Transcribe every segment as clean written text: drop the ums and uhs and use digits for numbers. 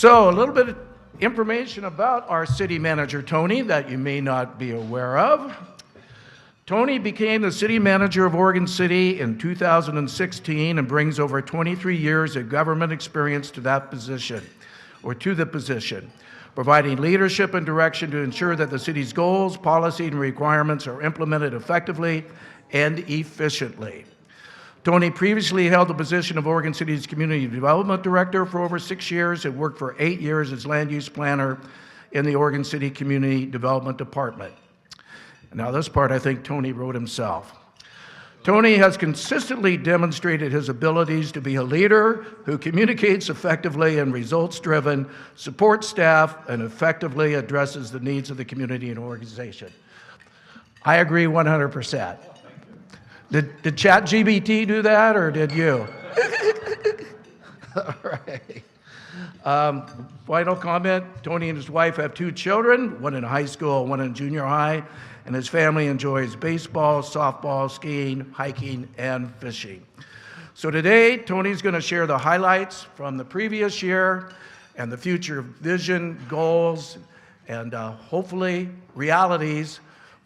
So a little bit of information about our city manager, Tony, that you may not be aware of. Tony became the city manager of Oregon City in 2016 and brings over 23 years of government experience to that position, or to the position, providing leadership and direction to ensure that the city's goals, policy, and requirements are implemented effectively and efficiently. Tony previously held the position of Oregon City's Community Development Director for over 6 years and worked for 8 years as land use planner in the Oregon City Community Development Department. Now this part I think Tony wrote himself. Tony has consistently demonstrated his abilities to be a leader who communicates effectively and results-driven, supports staff, and effectively addresses the needs of the community and organization. I agree 100%. Did ChatGPT do that, or did you? All right. Final comment, Tony and his wife have 2 children, one in high school, one in junior high, and his family enjoys baseball, softball, skiing, hiking, and fishing. So today, Tony's going to share the highlights from the previous year and the future vision, goals, and hopefully realities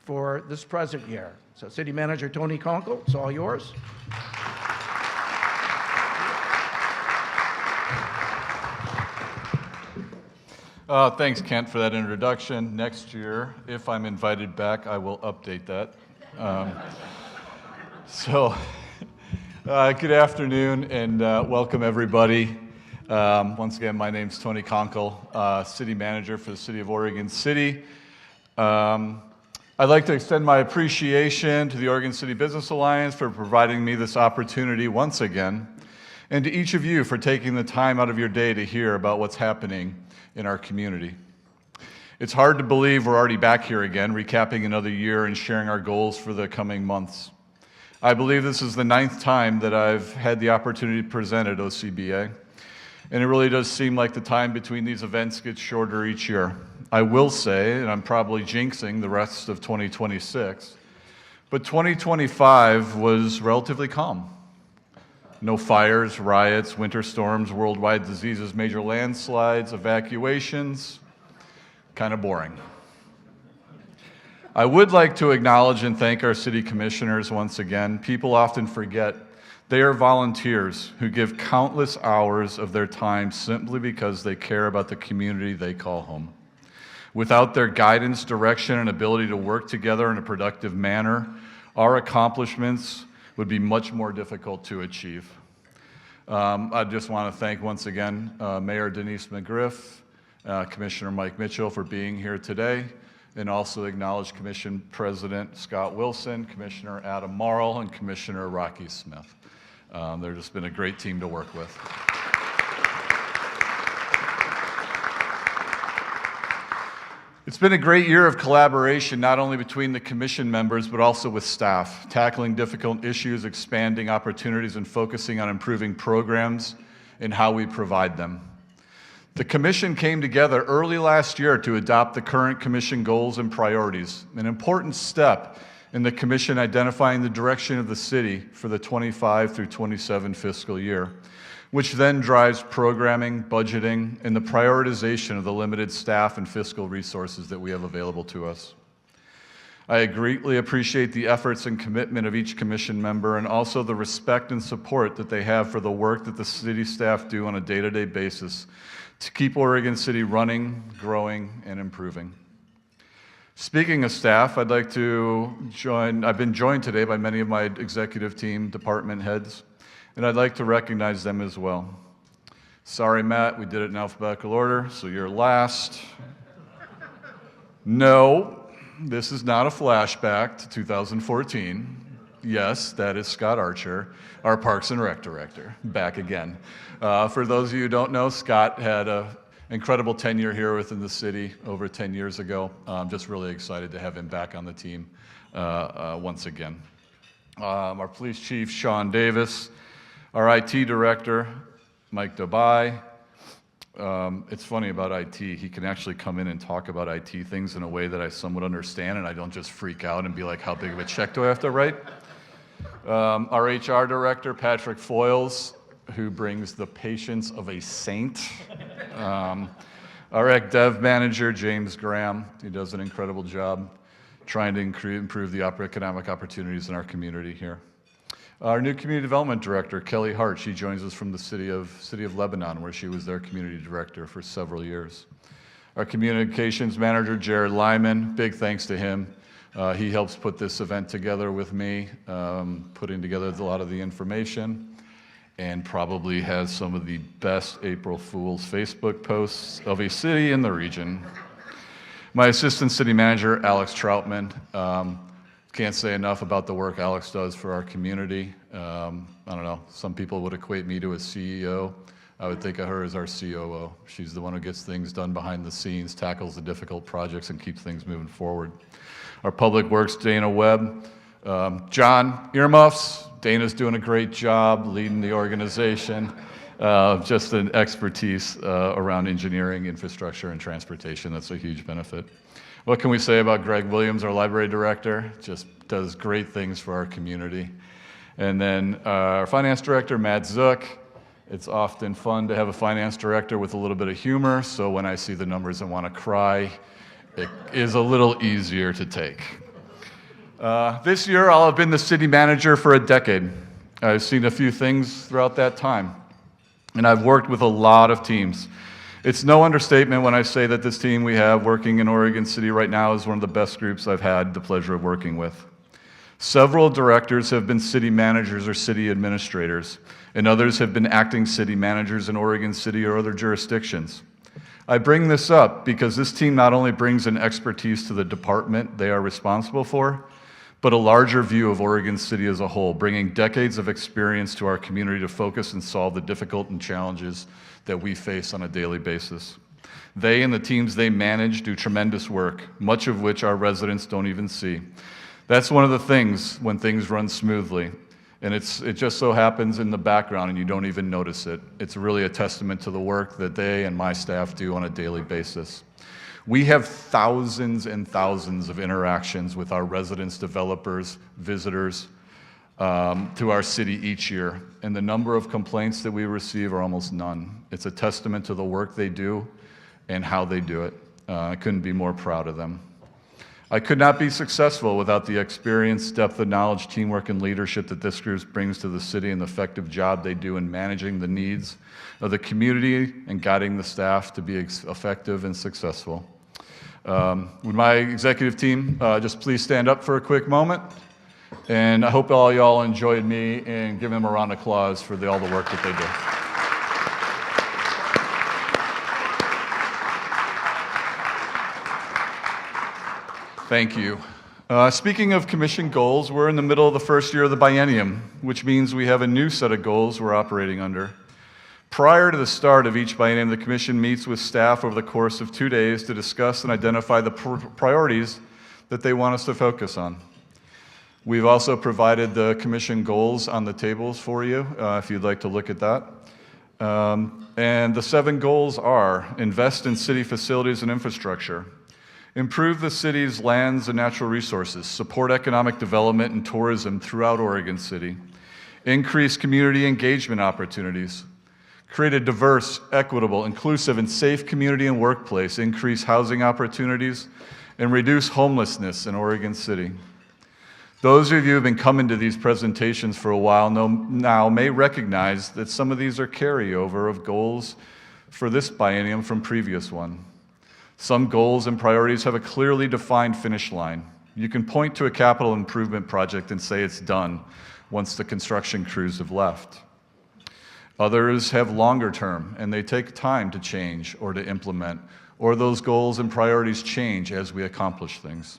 for this present year. So City Manager Tony Konkol, it's all yours. Thanks, Kent, for that introduction. Next year, if I'm invited back, I will update that. Good afternoon and welcome everybody. Once again, my name's Tony Konkol, City Manager for the City of Oregon City. I'd like to extend my appreciation to the Oregon City Business Alliance for providing me this opportunity once again, and to each of you for taking the time out of your day to hear about what's happening in our community. It's hard to believe we're already back here again, recapping another year and sharing our goals for the coming months. I believe this is the 9th time that I've had the opportunity to present at OCBA, and it really does seem like the time between these events gets shorter each year. I will say, and I'm probably jinxing the rest of 2026, but 2025 was relatively calm. No fires, riots, winter storms, worldwide diseases, major landslides, evacuations. Kind of boring. I would like to acknowledge and thank our city commissioners once again. People often forget they are volunteers who give countless hours of their time simply because they care about the community they call home. Without their guidance, direction, and ability to work together in a productive manner, our accomplishments would be much more difficult to achieve. I just want to thank once again Mayor Denise McGriff, Commissioner Mike Mitchell for being here today, and also acknowledge Commission President Scott Wilson, Commissioner Adam Marl, and Commissioner Rocky Smith. They've just been a great team to work with. It's been a great year of collaboration, not only between the commission members, but also with staff, tackling difficult issues, expanding opportunities, and focusing on improving programs and how we provide them. The commission came together early last year to adopt the current commission goals and priorities, an important step in the commission identifying the direction of the city for the 25 through 27 fiscal year, which then drives programming, budgeting, and the prioritization of the limited staff and fiscal resources that we have available to us. I greatly appreciate the efforts and commitment of each commission member, and also the respect and support that they have for the work that the city staff do on a day-to-day basis to keep Oregon City running, growing, and improving. Speaking of staff, I'd like to I've been joined today by many of my executive team department heads, and I'd like to recognize them as well. Sorry, Matt, we did it in alphabetical order, so you're last. No, this is not a flashback to 2014. Yes, that is Scott Archer, our Parks and Rec Director, back again. For those of you who don't know, Scott had an incredible tenure here within the city over 10 years ago. I'm just really excited to have him back on the team once again. Our police chief, Sean Davis, our IT director, Mike Dubai. It's funny about IT. He can actually come in and talk about IT things in a way that I somewhat understand, and I don't just freak out and be like, how big of a check do I have to write? Our HR director, Patrick Foyles, who brings the patience of a saint. Our Dev Manager, James Graham, he does an incredible job trying to improve the economic opportunities in our community here. Our new Community Development Director, Kelly Hart, she joins us from the city of Lebanon, where she was their Community Director for several years. Our Communications Manager, Jared Lyman, big thanks to him. He helps put this event together with me, putting together a lot of the information, and probably has some of the best April Fool's Facebook posts of a city in the region. My Assistant City Manager, Alex Troutman. Can't say enough about the work Alex does for our community. I don't know, some people would equate me to a CEO. I would think of her as our COO. She's the one who gets things done behind the scenes, tackles the difficult projects, and keeps things moving forward. Our Public Works, Dana Webb. John, earmuffs. Dana's doing a great job leading the organization. Just an expertise around engineering, infrastructure, and transportation. That's a huge benefit. What can we say about Greg Williams, our library director? Just does great things for our community. And then our finance director, Matt Zook. It's often fun to have a finance director with a little bit of humor, so when I see the numbers and want to cry, it is a little easier to take. This year, I'll have been the city manager for a decade. I've seen a few things throughout that time, and I've worked with a lot of teams. It's no understatement when I say that this team we have working in Oregon City right now is one of the best groups I've had the pleasure of working with. Several directors have been city managers or city administrators, and others have been acting city managers in Oregon City or other jurisdictions. I bring this up because this team not only brings an expertise to the department they are responsible for, but a larger view of Oregon City as a whole, bringing decades of experience to our community to focus and solve the difficult and challenges that we face on a daily basis. They and the teams they manage do tremendous work, much of which our residents don't even see. That's one of the things when things run smoothly, and it just so happens in the background and you don't even notice it. It's really a testament to the work that they and my staff do on a daily basis. We have thousands and thousands of interactions with our residents, developers, visitors to our city each year, and the number of complaints that we receive are almost none. It's a testament to the work they do and how they do it. I couldn't be more proud of them. I could not be successful without the experience, depth of knowledge, teamwork, and leadership that this group brings to the city and the effective job they do in managing the needs of the community and guiding the staff to be effective and successful. Would my executive team just please stand up for a quick moment? And I hope all y'all enjoyed me and give them a round of applause for all the work that they do. Thank you. Speaking of commission goals, we're in the middle of the first year of the biennium, which means we have a new set of goals we're operating under. Prior to the start of each biennium, the commission meets with staff over the course of 2 days to discuss and identify the priorities that they want us to focus on. We've also provided the commission goals on the tables for you, if you'd like to look at that. And the 7 goals are: invest in city facilities and infrastructure, improve the city's lands and natural resources, support economic development and tourism throughout Oregon City, increase community engagement opportunities, create a diverse, equitable, inclusive, and safe community and workplace, increase housing opportunities, and reduce homelessness in Oregon City. Those of you who have been coming to these presentations for a while now may recognize that some of these are carryover of goals for this biennium from previous one. Some goals and priorities have a clearly defined finish line. You can point to a capital improvement project and say it's done once the construction crews have left. Others have longer term, and they take time to change or to implement, or those goals and priorities change as we accomplish things.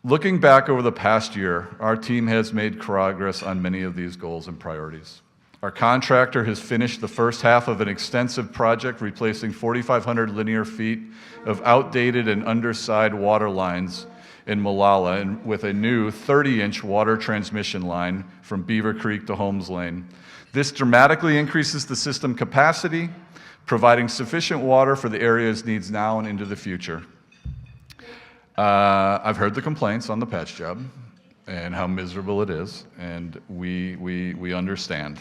Looking back over the past year, our team has made progress on many of these goals and priorities. Our contractor has finished the first half of an extensive project replacing 4,500 linear feet of outdated and undersized water lines in Molalla, and with a new 30-inch water transmission line from Beaver Creek to Holmes Lane. This dramatically increases the system capacity, providing sufficient water for the area's needs now and into the future. I've heard the complaints on the patch job and how miserable it is, and we understand.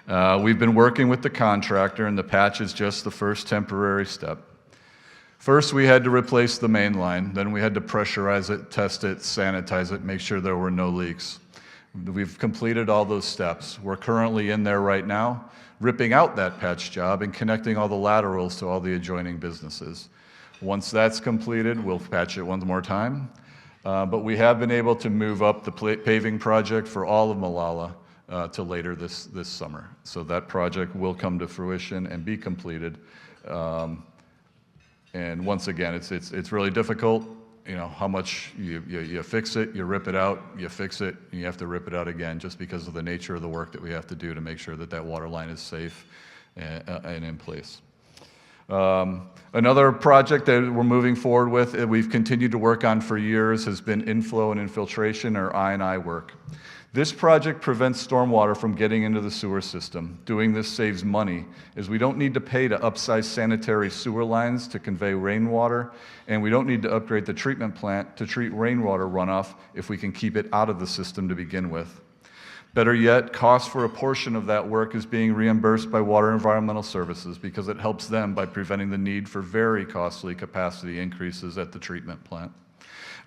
We've been working with the contractor, and the patch is just the first temporary step. First, we had to replace the main line. Then we had to pressurize it, test it, sanitize it, make sure there were no leaks. We've completed all those steps. We're currently in there right now, ripping out that patch job and connecting all the laterals to all the adjoining businesses. Once that's completed, we'll patch it one more time. But we have been able to move up the paving project for all of Molalla to later this summer. So that project will come to fruition and be completed. And once again, it's really difficult. You know, how much you fix it, you rip it out, you fix it, and you have to rip it out again just because of the nature of the work that we have to do to make sure that that water line is safe and in place. Another project that we're moving forward with, and we've continued to work on for years, has been inflow and infiltration, or I&I work. This project prevents stormwater from getting into the sewer system. Doing this saves money, as we don't need to pay to upsize sanitary sewer lines to convey rainwater, and we don't need to upgrade the treatment plant to treat rainwater runoff if we can keep it out of the system to begin with. Better yet, cost for a portion of that work is being reimbursed by Water Environmental Services because it helps them by preventing the need for very costly capacity increases at the treatment plant.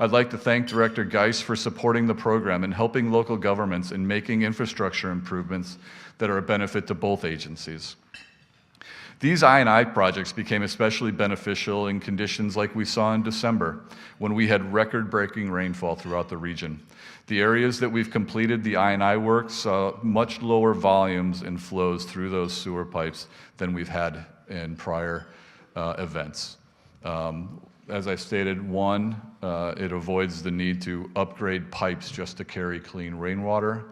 I'd like to thank Director Geis for supporting the program and helping local governments in making infrastructure improvements that are a benefit to both agencies. These I&I projects became especially beneficial in conditions like we saw in December, when we had record-breaking rainfall throughout the region. The areas that we've completed the I&I work saw much lower volumes and flows through those sewer pipes than we've had in prior events. As I stated, one, it avoids the need to upgrade pipes just to carry clean rainwater.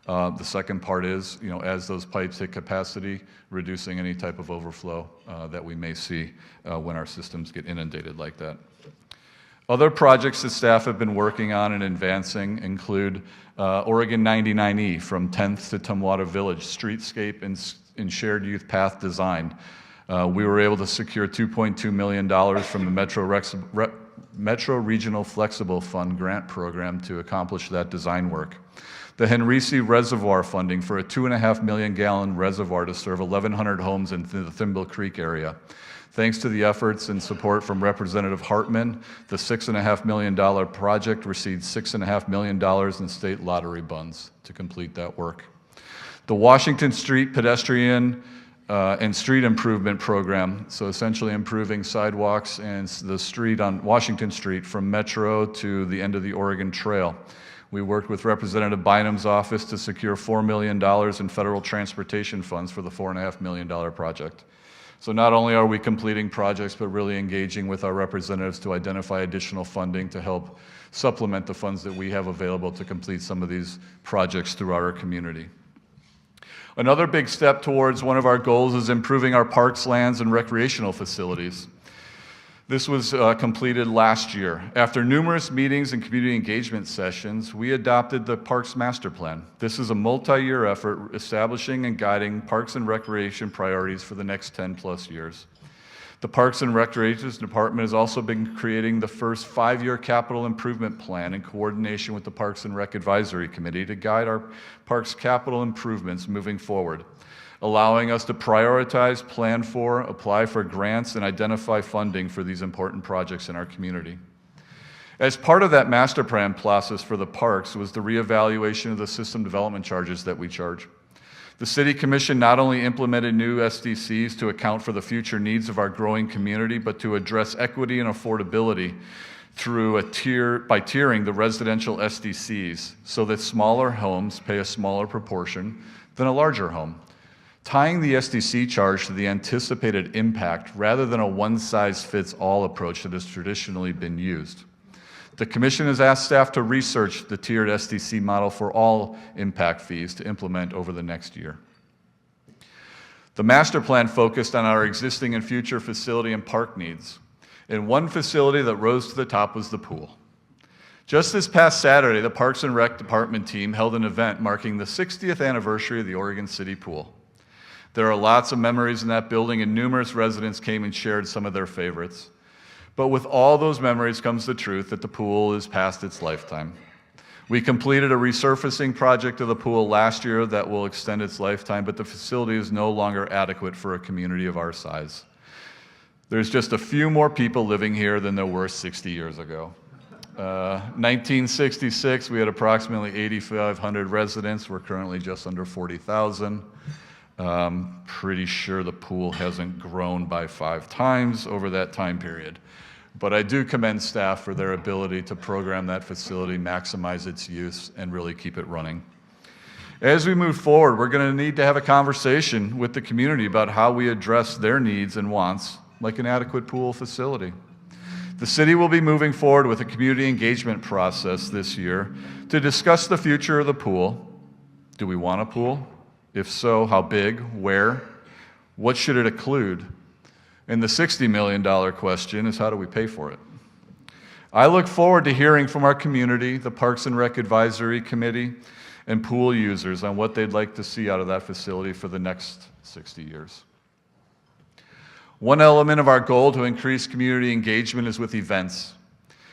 The second part is, you know, as those pipes hit capacity, reducing any type of overflow that we may see when our systems get inundated like that. Other projects that staff have been working on and advancing include Oregon 99E from 10th to Tumwater Village, streetscape and shared youth path design. We were able to secure $2.2 million from the Metro Regional Flexible Fund grant program to accomplish that design work. The Henrici Reservoir funding for a 2.5 million gallon reservoir to serve 1,100 homes in the Thimble Creek area. Thanks to the efforts and support from Representative Hartman, the $6.5 million project received $6.5 million in state lottery funds to complete that work. The Washington Street pedestrian and street improvement program, so essentially improving sidewalks and the street on Washington Street from Metro to the end of the Oregon Trail. We worked with Representative Bynum's office to secure $4 million in federal transportation funds for the $4.5 million project. So not only are we completing projects, but really engaging with our representatives to identify additional funding to help supplement the funds that we have available to complete some of these projects throughout our community. Another big step towards one of our goals is improving our parks, lands, and recreational facilities. This was completed last year. After numerous meetings and community engagement sessions, we adopted the Parks Master Plan. This is a multi-year effort establishing and guiding parks and recreation priorities for the next 10+ years. The Parks and Recreation Department has also been creating the first 5-year capital improvement plan in coordination with the Parks and Rec Advisory Committee to guide our parks capital improvements moving forward, allowing us to prioritize, plan for, apply for grants, and identify funding for these important projects in our community. As part of that master plan process for the parks was the reevaluation of the system development charges that we charge. The City Commission not only implemented new SDCs to account for the future needs of our growing community, but to address equity and affordability through by tiering the residential SDCs so that smaller homes pay a smaller proportion than a larger home, tying the SDC charge to the anticipated impact rather than a one-size-fits-all approach that has traditionally been used. The Commission has asked staff to research the tiered SDC model for all impact fees to implement over the next year. The master plan focused on our existing and future facility and park needs. And one facility that rose to the top was the pool. Just this past Saturday, the Parks and Rec Department team held an event marking the 60th anniversary of the Oregon City Pool. There are lots of memories in that building, and numerous residents came and shared some of their favorites. But with all those memories comes the truth that the pool is past its lifetime. We completed a resurfacing project of the pool last year that will extend its lifetime, but the facility is no longer adequate for a community of our size. There's just a few more people living here than there were 60 years ago. 1966, we had approximately 8,500 residents. We're currently just under 40,000. Pretty sure the pool hasn't grown by 5 times over that time period. But I do commend staff for their ability to program that facility, maximize its use, and really keep it running. As we move forward, we're going to need to have a conversation with the community about how we address their needs and wants, like an adequate pool facility. The city will be moving forward with a community engagement process this year to discuss the future of the pool. Do we want a pool? If so, how big? Where? What should it include? And the $60 million question is, how do we pay for it? I look forward to hearing from our community, the Parks and Rec Advisory Committee, and pool users on what they'd like to see out of that facility for the next 60 years. One element of our goal to increase community engagement is with events.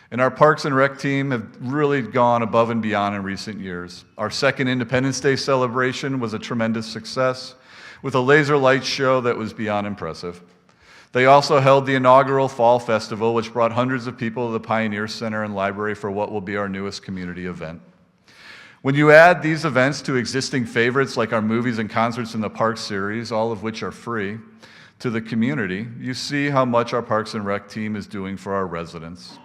And our Parks and Rec team have really gone above and beyond in recent years. Our second Independence Day celebration was a tremendous success with a laser light show that was beyond impressive. They also held the inaugural Fall Festival, which brought hundreds of people to the Pioneer Center and Library for what will be our newest community event. When you add these events to existing favorites like our movies and concerts in the Park series, all of which are free, to the community, you see how much our Parks and Rec team is doing for our residents.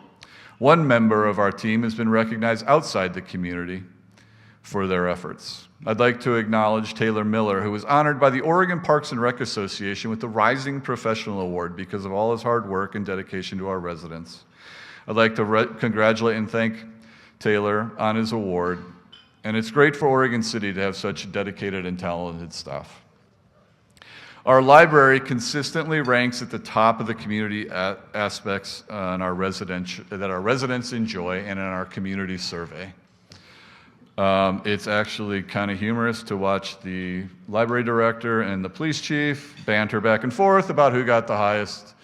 One member of our team has been recognized outside the community for their efforts. I'd like to acknowledge Taylor Miller, who was honored by the Oregon Parks and Rec Association with the Rising Professional Award because of all his hard work and dedication to our residents. I'd like to congratulate and thank Taylor on his award, and it's great for Oregon City to have such dedicated and talented staff. Our library consistently ranks at the top of the community aspects on our that our residents enjoy and in our community survey. It's actually kind of humorous to watch the library director and the police chief banter back and forth about who got the highest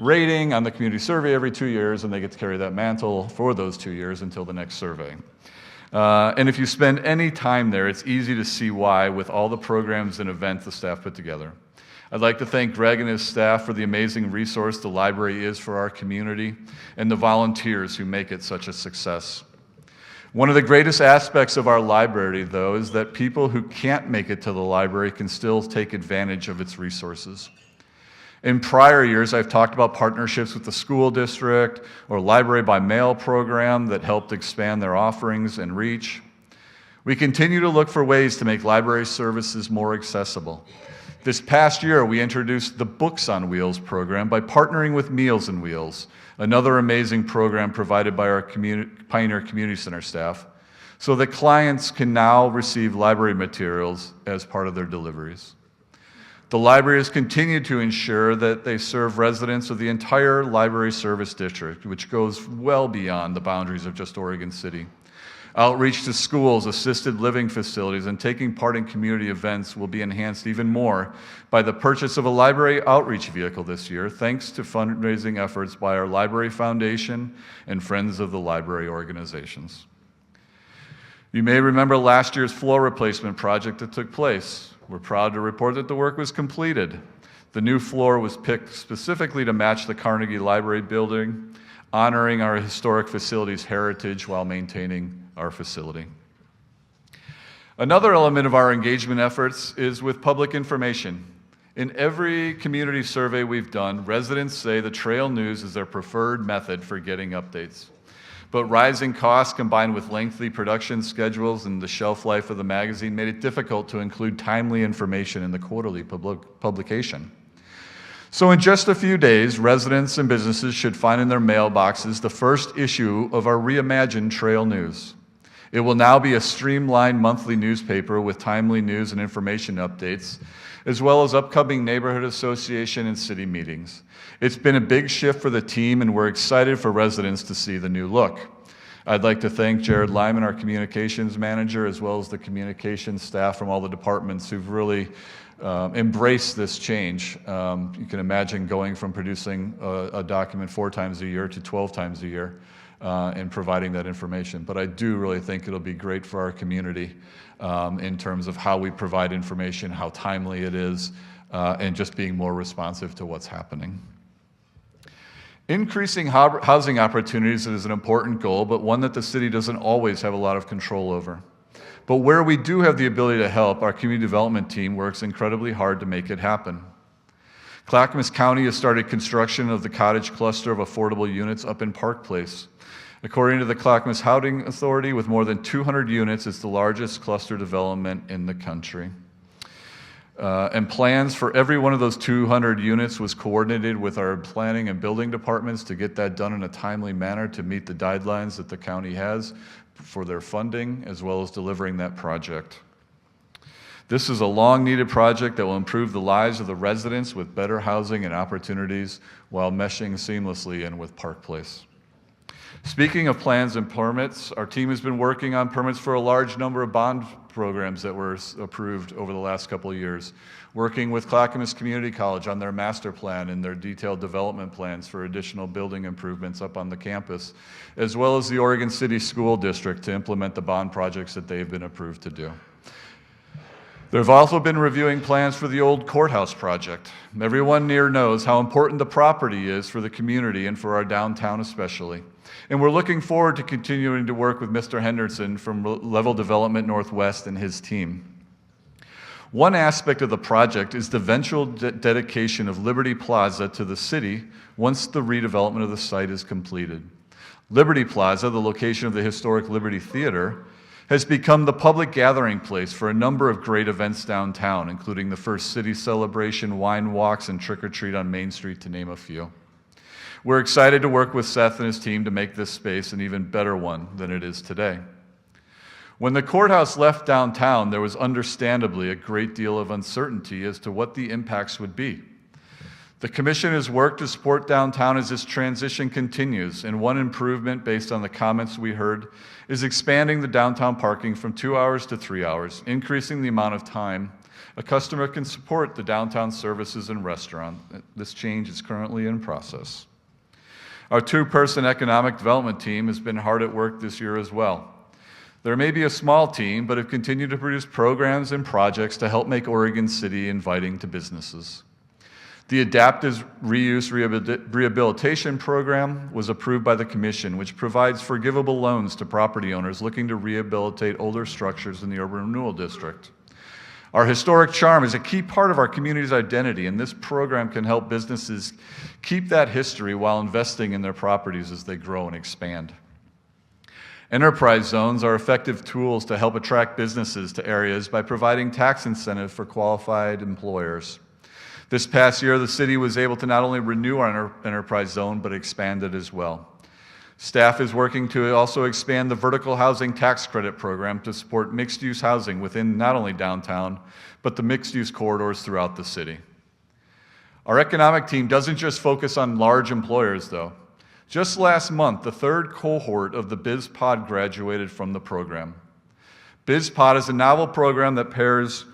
rating on the community survey every 2 years, and they get to carry that mantle for those 2 years until the next survey. And if you spend any time there, it's easy to see why with all the programs and events the staff put together. I'd like to thank Greg and his staff for the amazing resource the library is for our community and the volunteers who make it such a success. One of the greatest aspects of our library, though, is that people who can't make it to the library can still take advantage of its resources. In prior years, I've talked about partnerships with the school district or library by mail program that helped expand their offerings and reach. We continue to look for ways to make library services more accessible. This past year, we introduced the Books on Wheels program by partnering with Meals on Wheels, another amazing program provided by our Pioneer Community Center staff, so that clients can now receive library materials as part of their deliveries. The library has continued to ensure that they serve residents of the entire library service district, which goes well beyond the boundaries of just Oregon City. Outreach to schools, assisted living facilities, and taking part in community events will be enhanced even more by the purchase of a library outreach vehicle this year, thanks to fundraising efforts by our Library Foundation and Friends of the Library organizations. You may remember last year's floor replacement project that took place. We're proud to report that the work was completed. The new floor was picked specifically to match the Carnegie Library building, honoring our historic facility's heritage while maintaining our facility. Another element of our engagement efforts is with public information. In every community survey we've done, residents say the trail news is their preferred method for getting updates. But rising costs combined with lengthy production schedules and the shelf life of the magazine made it difficult to include timely information in the quarterly publication. So in just a few days, residents and businesses should find in their mailboxes the first issue of our reimagined Trail News. It will now be a streamlined monthly newspaper with timely news and information updates, as well as upcoming neighborhood association and city meetings. It's been a big shift for the team, and we're excited for residents to see the new look. I'd like to thank Jared Lyman, our communications manager, as well as the communications staff from all the departments who've really embraced this change. You can imagine going from producing a document 4 times a year to 12 times a year. in providing that information. But I do really think it'll be great for our community in terms of how we provide information, how timely it is, and just being more responsive to what's happening. Increasing housing opportunities is an important goal, but one that the city doesn't always have a lot of control over. But where we do have the ability to help, our community development team works incredibly hard to make it happen. Clackamas County has started construction of the cottage cluster of affordable units up in Park Place. According to the Clackamas Housing Authority, with more than 200 units, it's the largest cluster development in the country. And plans for every one of those 200 units was coordinated with our planning and building departments to get that done in a timely manner to meet the deadlines that the county has for their funding, as well as delivering that project. This is a long-needed project that will improve the lives of the residents with better housing and opportunities while meshing seamlessly in with Park Place. Speaking of plans and permits, our team has been working on permits for a large number of bond programs that were approved over the last couple of years, working with Clackamas Community College on their master plan and their detailed development plans for additional building improvements up on the campus, as well as the Oregon City School District to implement the bond projects that they've been approved to do. They've also been reviewing plans for the old courthouse project. Everyone near knows how important the property is for the community and for our downtown especially. And we're looking forward to continuing to work with Mr. Henderson from Level Development Northwest and his team. One aspect of the project is the eventual dedication of Liberty Plaza to the city once the redevelopment of the site is completed. Liberty Plaza, the location of the historic Liberty Theater, has become the public gathering place for a number of great events downtown, including the first city celebration, wine walks, and trick-or-treat on Main Street, to name a few. We're excited to work with Seth and his team to make this space an even better one than it is today. When the courthouse left downtown, there was understandably a great deal of uncertainty as to what the impacts would be. The Commission has worked to support downtown as this transition continues, and one improvement based on the comments we heard is expanding the downtown parking from 2 hours to 3 hours, increasing the amount of time a customer can support the downtown services and restaurant. This change is currently in process. Our two-person economic development team has been hard at work this year as well. There may be a small team, but have continued to produce programs and projects to help make Oregon City inviting to businesses. The Adaptive Reuse Rehabilitation Program was approved by the Commission, which provides forgivable loans to property owners looking to rehabilitate older structures in the Urban Renewal District. Our historic charm is a key part of our community's identity, and this program can help businesses keep that history while investing in their properties as they grow and expand. Enterprise zones are effective tools to help attract businesses to areas by providing tax incentives for qualified employers. This past year, the city was able to not only renew our enterprise zone, but expand it as well. Staff is working to also expand the vertical housing tax credit program to support mixed-use housing within not only downtown, but the mixed-use corridors throughout the city. Our economic team doesn't just focus on large employers, though. Just last month, the third cohort of the BizPod graduated from the program. BizPod is a novel program that pairs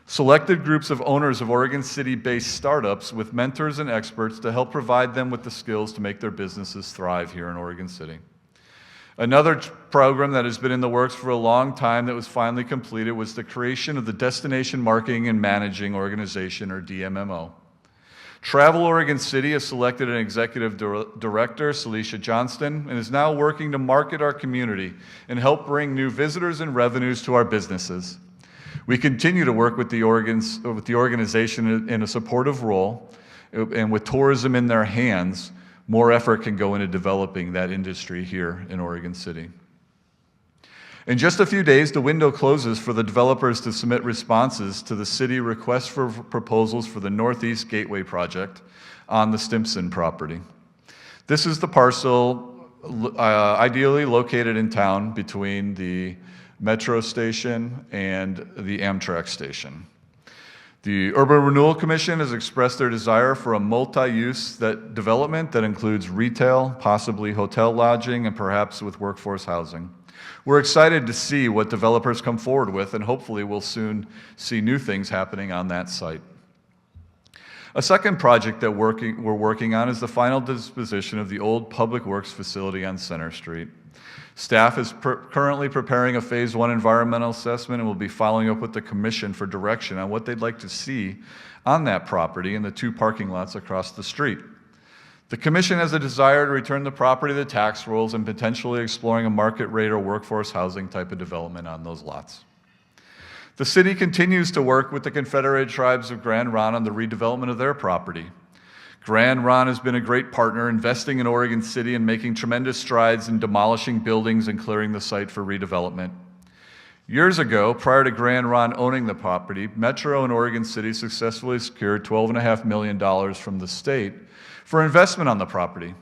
selected groups of owners of Oregon City-based startups with mentors and experts to help provide them with the skills to make their businesses thrive here in Oregon City. Another program that has been in the works for a long time that was finally completed was the creation of the Destination Marketing and Managing Organization, or DMMO. Travel Oregon City has selected an executive director, Celicia Johnston, and is now working to market our community and help bring new visitors and revenues to our businesses. We continue to work with the organization in a supportive role, and with tourism in their hands, more effort can go into developing that industry here in Oregon City. In just a few days, the window closes for the developers to submit responses to the city request for proposals for the Northeast Gateway project on the Stimson property. This is the parcel ideally located in town between the Metro station and the Amtrak station. The Urban Renewal Commission has expressed their desire for a multi-use development that includes retail, possibly hotel lodging, and perhaps with workforce housing. We're excited to see what developers come forward with, and hopefully we'll soon see new things happening on that site. A second project that we're working on is the final disposition of the old Public Works facility on Center Street. Staff is currently preparing a Phase 1 environmental assessment and will be following up with the Commission for direction on what they'd like to see on that property and the 2 parking lots across the street. The Commission has a desire to return the property to the tax rolls and potentially exploring a market rate or workforce housing type of development on those lots. The city continues to work with the Confederated Tribes of Grand Ronde on the redevelopment of their property. Grand Ronde has been a great partner, investing in Oregon City and making tremendous strides in demolishing buildings and clearing the site for redevelopment. Years ago, prior to Grand Ronde owning the property, Metro and Oregon City successfully secured $12.5 million from the state for investment on the property.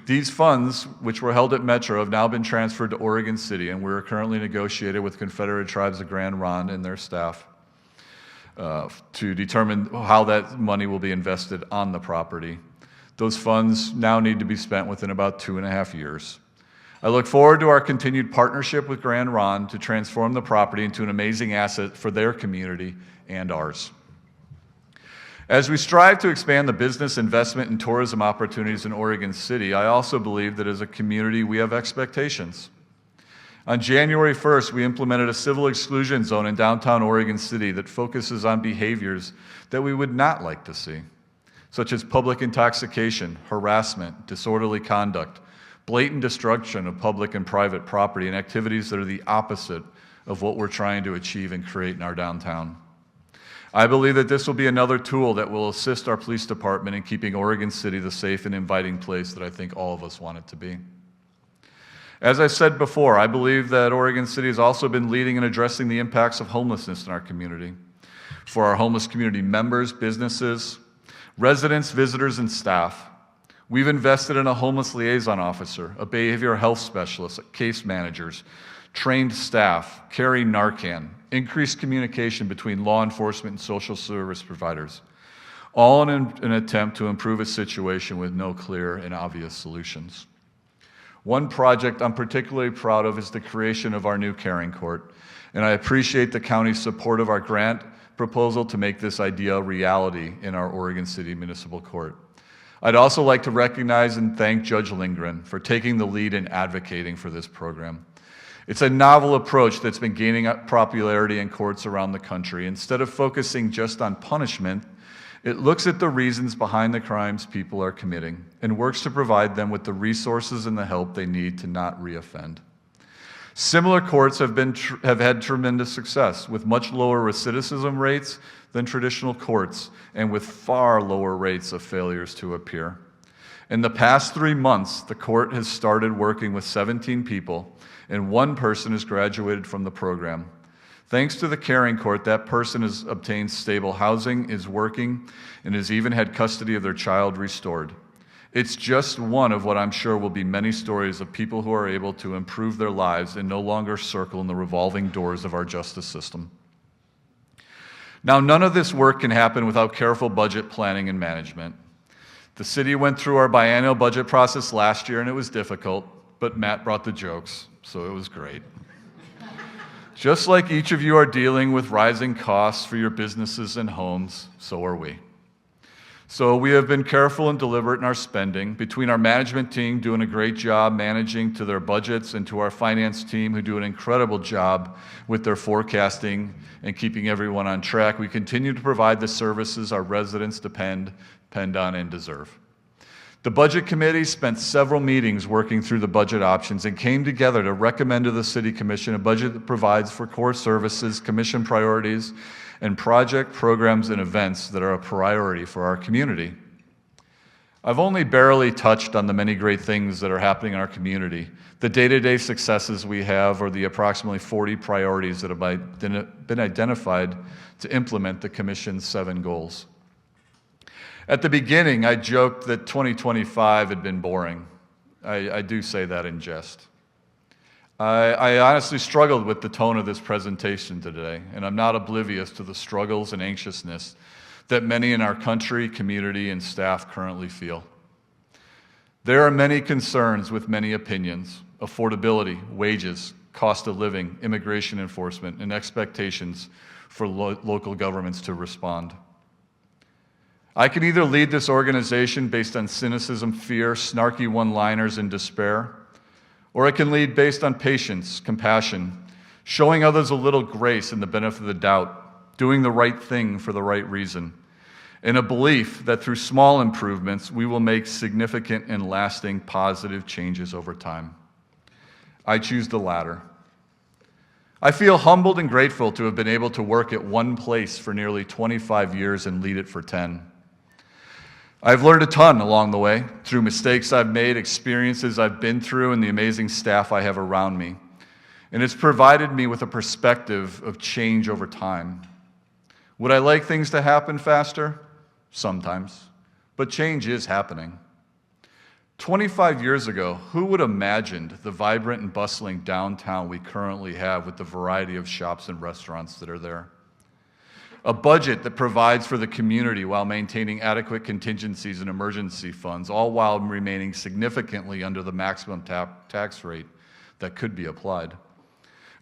These funds, which were held at Metro, have now been transferred to Oregon City, and we're currently negotiating with Confederated Tribes of Grand Ronde and their staff to determine how that money will be invested on the property. Those funds now need to be spent within about 2.5 years. I look forward to our continued partnership with Grand Ronde to transform the property into an amazing asset for their community and ours. As we strive to expand the business, investment, and tourism opportunities in Oregon City, I also believe that as a community we have expectations. On January 1st, we implemented a civil exclusion zone in downtown Oregon City that focuses on behaviors that we would not like to see, such as public intoxication, harassment, disorderly conduct, blatant destruction of public and private property, and activities that are the opposite of what we're trying to achieve and create in our downtown. I believe that this will be another tool that will assist our police department in keeping Oregon City the safe and inviting place that I think all of us want it to be. As I said before, I believe that Oregon City has also been leading in addressing the impacts of homelessness in our community. For our homeless community members, businesses, residents, visitors, and staff, we've invested in a homeless liaison officer, a behavioral health specialist, case managers, trained staff, carrying Narcan, increased communication between law enforcement and social service providers, all in an attempt to improve a situation with no clear and obvious solutions. One project I'm particularly proud of is the creation of our new caring court, and I appreciate the county's support of our grant proposal to make this idea a reality in our Oregon City Municipal Court. I'd also like to recognize and thank Judge Lindgren for taking the lead in advocating for this program. It's a novel approach that's been gaining popularity in courts around the country. Instead of focusing just on punishment, it looks at the reasons behind the crimes people are committing and works to provide them with the resources and the help they need to not reoffend. Similar courts have had tremendous success with much lower recidivism rates than traditional courts and with far lower rates of failures to appear. In the past 3 months, the court has started working with 17 people, and 1 person has graduated from the program. Thanks to the caring court, that person has obtained stable housing, is working, and has even had custody of their child restored. It's just one of what I'm sure will be many stories of people who are able to improve their lives and no longer circle in the revolving doors of our justice system. Now, none of this work can happen without careful budget planning and management. The city went through our biennial budget process last year, and it was difficult, but Matt brought the jokes, so it was great. Just like each of you are dealing with rising costs for your businesses and homes, so are we. So we have been careful and deliberate in our spending, between our management team doing a great job managing to their budgets and to our finance team who do an incredible job with their forecasting and keeping everyone on track. We continue to provide the services our residents depend on and deserve. The Budget Committee spent several meetings working through the budget options and came together to recommend to the City Commission a budget that provides for core services, commission priorities, and project programs and events that are a priority for our community. I've only barely touched on the many great things that are happening in our community, the day-to-day successes we have, or the approximately 40 priorities that have been identified to implement the Commission's 7 goals. At the beginning, I joked that 2025 had been boring. I do say that in jest. I honestly struggled with the tone of this presentation today, and I'm not oblivious to the struggles and anxiousness that many in our country, community, and staff currently feel. There are many concerns with many opinions: affordability, wages, cost of living, immigration enforcement, and expectations for local governments to respond. I can either lead this organization based on cynicism, fear, snarky one-liners, and despair, or I can lead based on patience, compassion, showing others a little grace and the benefit of the doubt, doing the right thing for the right reason, and a belief that through small improvements, we will make significant and lasting positive changes over time. I choose the latter. I feel humbled and grateful to have been able to work at one place for nearly 25 years and lead it for 10. I've learned a ton along the way, through mistakes I've made, experiences I've been through, and the amazing staff I have around me. And it's provided me with a perspective of change over time. Would I like things to happen faster? Sometimes. But change is happening. 25 years ago, who would have imagined the vibrant and bustling downtown we currently have with the variety of shops and restaurants that are there? A budget that provides for the community while maintaining adequate contingencies and emergency funds, all while remaining significantly under the maximum tax rate that could be applied.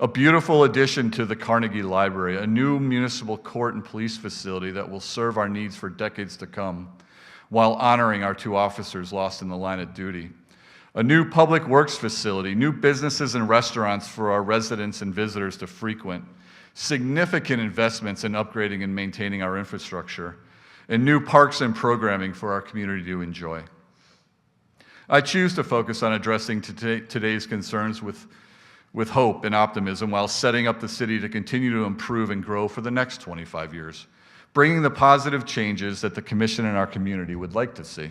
A beautiful addition to the Carnegie Library, a new municipal court and police facility that will serve our needs for decades to come, while honoring our 2 officers lost in the line of duty. A new public works facility, new businesses and restaurants for our residents and visitors to frequent, significant investments in upgrading and maintaining our infrastructure, and new parks and programming for our community to enjoy. I choose to focus on addressing today's concerns with hope and optimism while setting up the city to continue to improve and grow for the next 25 years, bringing the positive changes that the Commission and our community would like to see.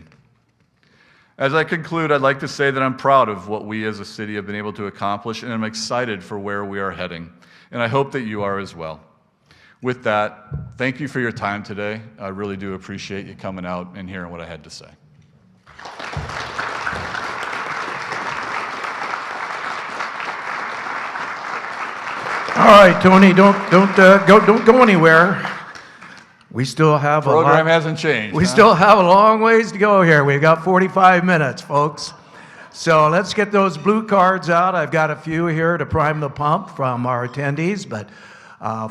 As I conclude, I'd like to say that I'm proud of what we as a city have been able to accomplish, and I'm excited for where we are heading. And I hope that you are as well. With that, thank you for your time today. I really do appreciate you coming out and hearing what I had to say. All right, Tony, don't go anywhere. We still have Program hasn't changed. We still have a long ways to go here. We've got 45 minutes, folks. So let's get those blue cards out. I've got a few here to prime the pump from our attendees, but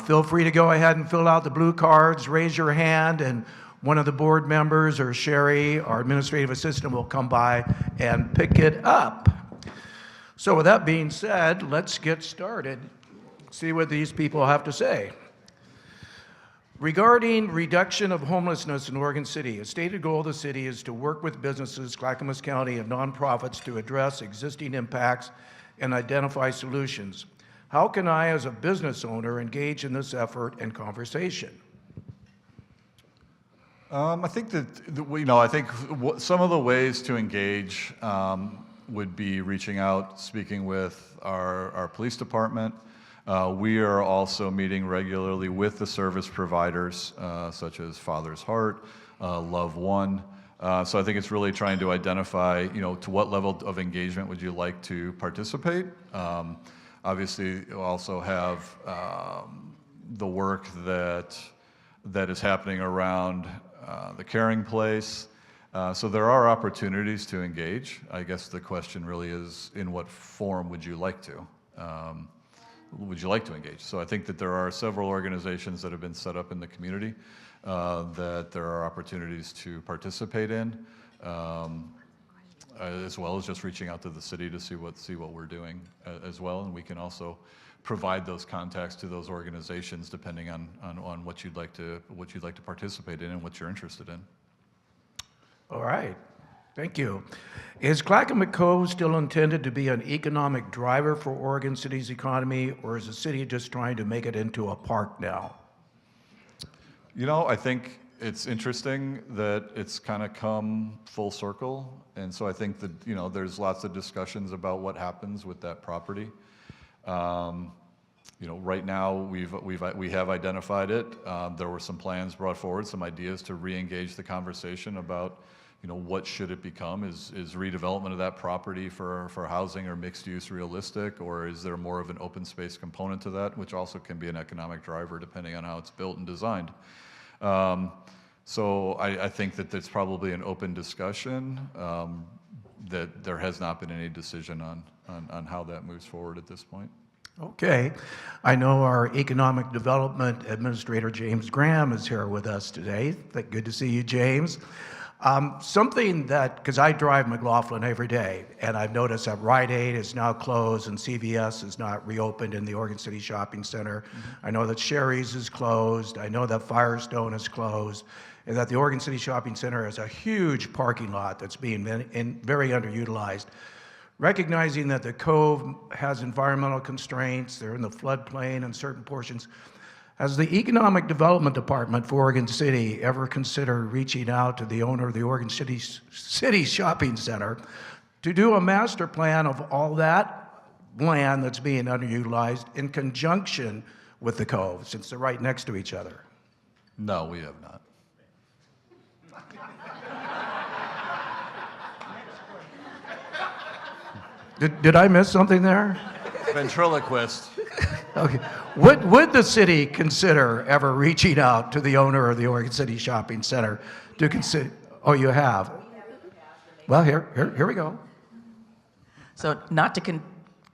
feel free to go ahead and fill out the blue cards, raise your hand, and one of the board members or Sherry, our administrative assistant, will come by and pick it up. So with that being said, let's get started. See what these people have to say. Regarding reduction of homelessness in Oregon City, a stated goal of the city is to work with businesses, Clackamas County, and nonprofits to address existing impacts and identify solutions. How can I, as a business owner, engage in this effort and conversation? I think that, some of the ways to engage would be reaching out, speaking with our police department. We are also meeting regularly with the service providers, such as Father's Heart, Love One. So I think it's really trying to identify, to what level of engagement would you like to participate. Obviously, you also have the work that is happening around the Caring Place. So there are opportunities to engage. I guess the question really is, in what form would you like to? Engage? So I think that there are several organizations that have been set up in the community that there are opportunities to participate in, as well as just reaching out to the city to see what we're doing as well. And we can also provide those contacts to those organizations depending on what you'd like to participate in and what you're interested in. All right. Thank you. Is Clackamas Cove still intended to be an economic driver for Oregon City's economy, or is the city just trying to make it into a park now? I think it's interesting that it's kind of come full circle, and so I think that there's lots of discussions about what happens with that property. Right now we have identified it. There were some plans brought forward, some ideas to re-engage the conversation about what should it become? Is redevelopment of that property for housing or mixed use realistic, or is there more of an open space component to that, which also can be an economic driver depending on how it's built and designed. So I think that there's probably an open discussion, that there has not been any decision on how that moves forward at this point. Okay. I know our Economic Development Administrator, James Graham, is here with us today. Good to see you, James. Something that, because I drive McLaughlin every day, and I've noticed that Rite Aid is now closed and CVS is not reopened in the Oregon City Shopping Center. I know that Sherry's is closed. I know that Firestone is closed, and that the Oregon City Shopping Center has a huge parking lot that's being very underutilized. Recognizing that the Cove has environmental constraints, they're in the floodplain in certain portions, has the Economic Development Department for Oregon City ever considered reaching out to the owner of the Oregon City Shopping Center to do a master plan of all that land that's being underutilized in conjunction with the Cove, since they're right next to each other? No, we have not. Did I miss something there? Ventriloquist. Okay. Would the city consider ever reaching out to the owner of the Oregon City Shopping Center to consider? Oh, you have? Well, here we go. So not to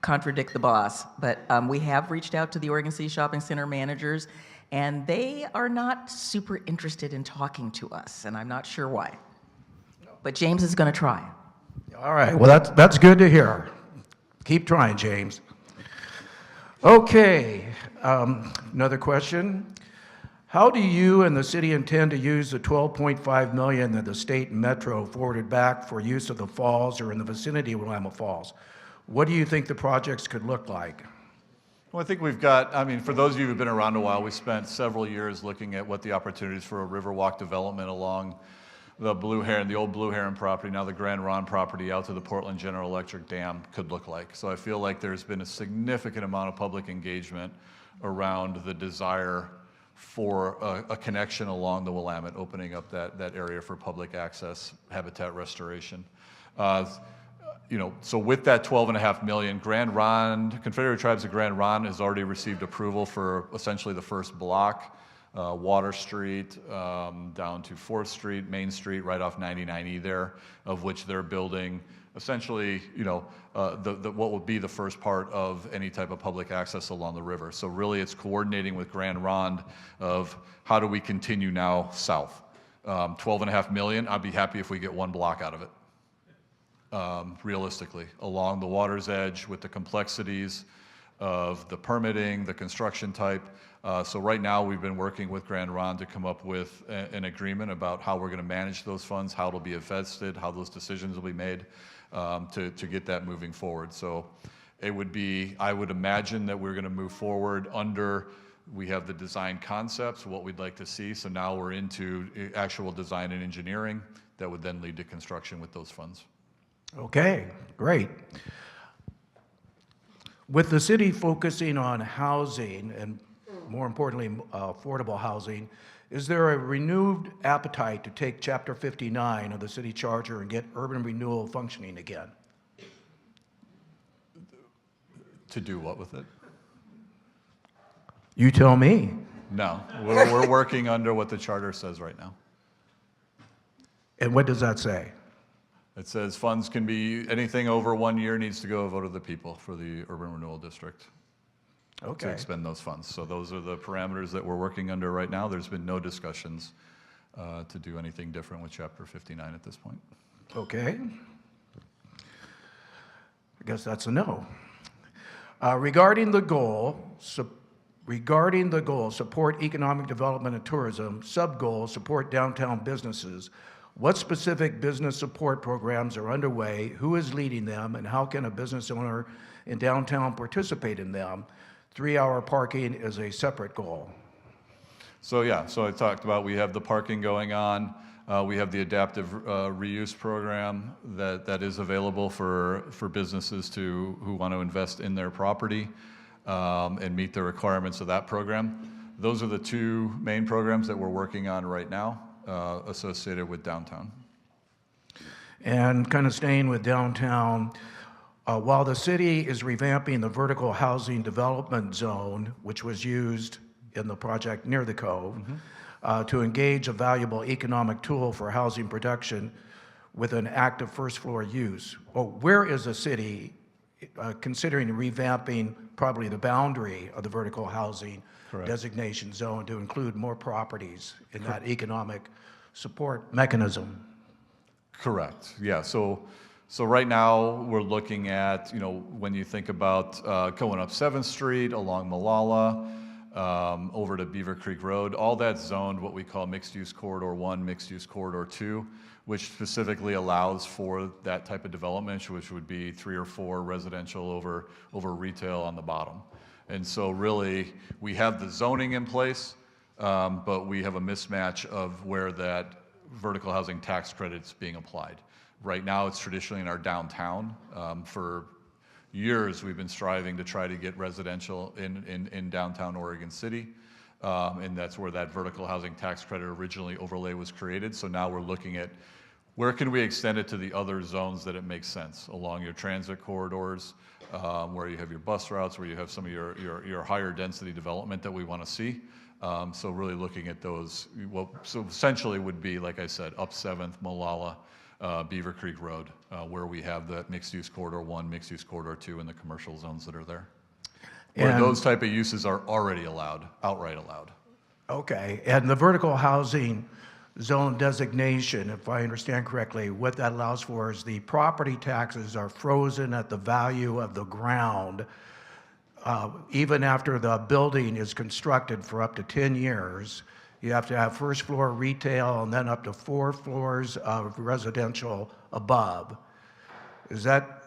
contradict the boss, but we have reached out to the Oregon City Shopping Center managers, and they are not super interested in talking to us, and I'm not sure why. But James is going to try. All right. Well, that's good to hear. Keep trying, James. Okay. Another question. How do you and the city intend to use the $12.5 million that the state and Metro forwarded back for use of the falls or in the vicinity of Willamette Falls? What do you think the projects could look like? Well, I think we've got, for those of you who've been around a while, we spent several years looking at what the opportunities for a Riverwalk development along the old Blue Heron property, now the Grand Ronde property out to the Portland General Electric Dam could look like. So I feel like there's been a significant amount of public engagement around the desire for a connection along the Willamette, opening up that area for public access, habitat restoration. So with that $12.5 million, Grand Ronde, Confederated Tribes of Grand Ronde has already received approval for essentially the first block. Water Street down to 4th Street, Main Street, right off 99E there, of which they're building essentially, what will be the first part of any type of public access along the river. So really it's coordinating with Grand Ronde of how do we continue now south. $12.5 million, I'd be happy if we get one block out of it, realistically, along the water's edge with the complexities of the permitting, the construction type. So right now we've been working with Grand Ronde to come up with an agreement about how we're going to manage those funds, how it'll be invested, how those decisions will be made to get that moving forward. So it would be, I would imagine that we're going to move forward we have the design concepts, what we'd like to see. So now we're into actual design and engineering that would then lead to construction with those funds. Okay, great. With the city focusing on housing and more importantly, affordable housing, is there a renewed appetite to take Chapter 59 of the city charter and get urban renewal functioning again? To do what with it? You tell me. No, we're working under what the charter says right now. And what does that say? It says funds can be, anything over 1 year needs to go a vote of the people for the urban renewal district. Okay. To expend those funds. So those are the parameters that we're working under right now. There's been no discussions to do anything different with Chapter 59 at this point. Okay. I guess that's a no. Regarding the goal, support economic development and tourism, sub-goal, support downtown businesses, what specific business support programs are underway, who is leading them, and how can a business owner in downtown participate in them? 3-hour parking is a separate goal. So I talked about we have the parking going on. We have the adaptive reuse program that is available for businesses who want to invest in their property and meet the requirements of that program. Those are the two main programs that we're working on right now associated with downtown. And kind of staying with downtown, while the city is revamping the vertical housing development zone, which was used in the project near the Cove, to engage a valuable economic tool for housing production with an active first floor use. Where is the city considering revamping probably the boundary of the vertical housing Correct. designation zone to include more properties in that economic support mechanism. Correct. Yeah. So right now we're looking at, when you think about going up 7th Street along Malala, over to Beaver Creek Road, all that's zoned what we call Mixed Use Corridor 1, Mixed Use Corridor 2, which specifically allows for that type of development, which would be 3 or 4 residential over retail on the bottom. And so really, we have the zoning in place, but we have a mismatch of where that vertical housing tax credit's being applied. Right now, it's traditionally in our downtown. For years, we've been striving to try to get residential in downtown Oregon City, and that's where that vertical housing tax credit originally overlay was created. So now we're looking at where can we extend it to the other zones that it makes sense along your transit corridors, where you have your bus routes, where you have some of your higher density development that we want to see. So really looking at those, so essentially would be, like I said, up 7th, Malala, Beaver Creek Road, where we have that Mixed Use Corridor 1, Mixed Use Corridor 2, and the commercial zones that are there. Where those type of uses are already allowed, outright allowed. Okay, and the vertical housing zone designation, if I understand correctly, what that allows for is the property taxes are frozen at the value of the ground, even after the building is constructed for up to 10 years. You have to have first floor retail and then up to 4 floors of residential above. Is that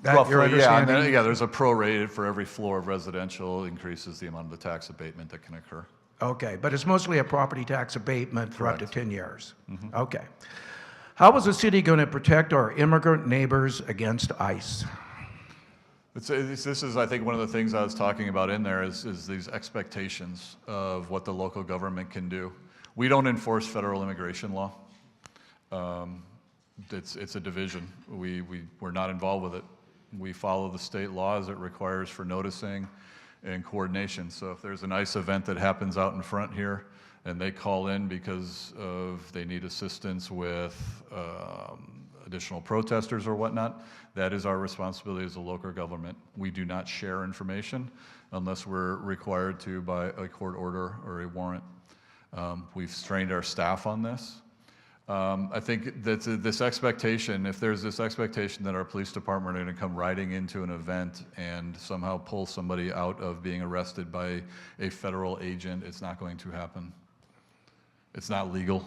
your understanding? Yeah, yeah, there's a prorated for every floor of residential increases the amount of the tax abatement that can occur. Okay, but it's mostly a property tax abatement for up to Correct. 10 years. Okay. How is the city going to protect our immigrant neighbors against ICE? This is, I think, one of the things I was talking about in there is these expectations of what the local government can do. We don't enforce federal immigration law. It's a division. We're not involved with it. We follow the state law as it requires for noticing and coordination. So if there's an ICE event that happens out in front here and they call in because they need assistance with additional protesters or whatnot, that is our responsibility as a local government. We do not share information unless we're required to by a court order or a warrant. We've trained our staff on this. I think that this expectation, if there's this expectation that our police department are going to come riding into an event and somehow pull somebody out of being arrested by a federal agent, it's not going to happen. It's not legal.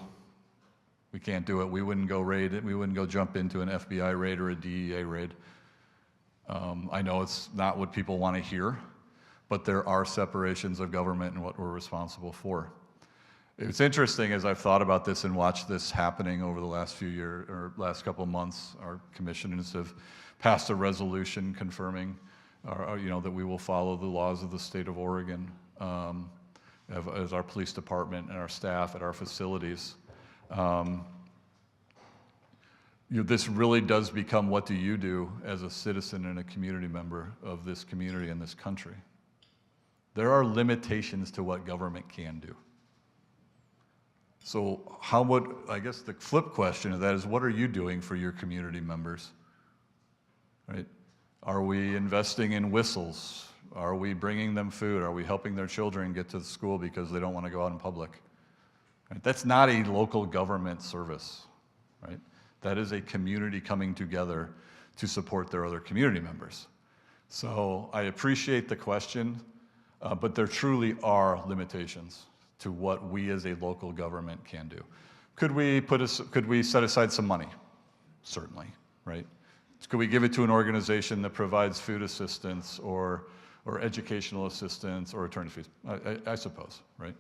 We can't do it. We wouldn't go raid it. We wouldn't go jump into an FBI raid or a DEA raid. I know it's not what people want to hear, but there are separations of government and what we're responsible for. It's interesting as I've thought about this and watched this happening over the last few years or last couple of months. Our commissioners have passed a resolution confirming, that we will follow the laws of the state of Oregon as our police department and our staff at our facilities. This really does become what do you do as a citizen and a community member of this community and this country. There are limitations to what government can do. So I guess the flip question of that is, what are you doing for your community members? Right? Are we investing in whistles? Are we bringing them food? Are we helping their children get to school because they don't want to go out in public? Right? That's not a local government service, right? That is a community coming together to support their other community members. So I appreciate the question, but there truly are limitations to what we as a local government can do. Could we set aside some money? Certainly, right? Could we give it to an organization that provides food assistance or educational assistance or attorney fees? I suppose, right?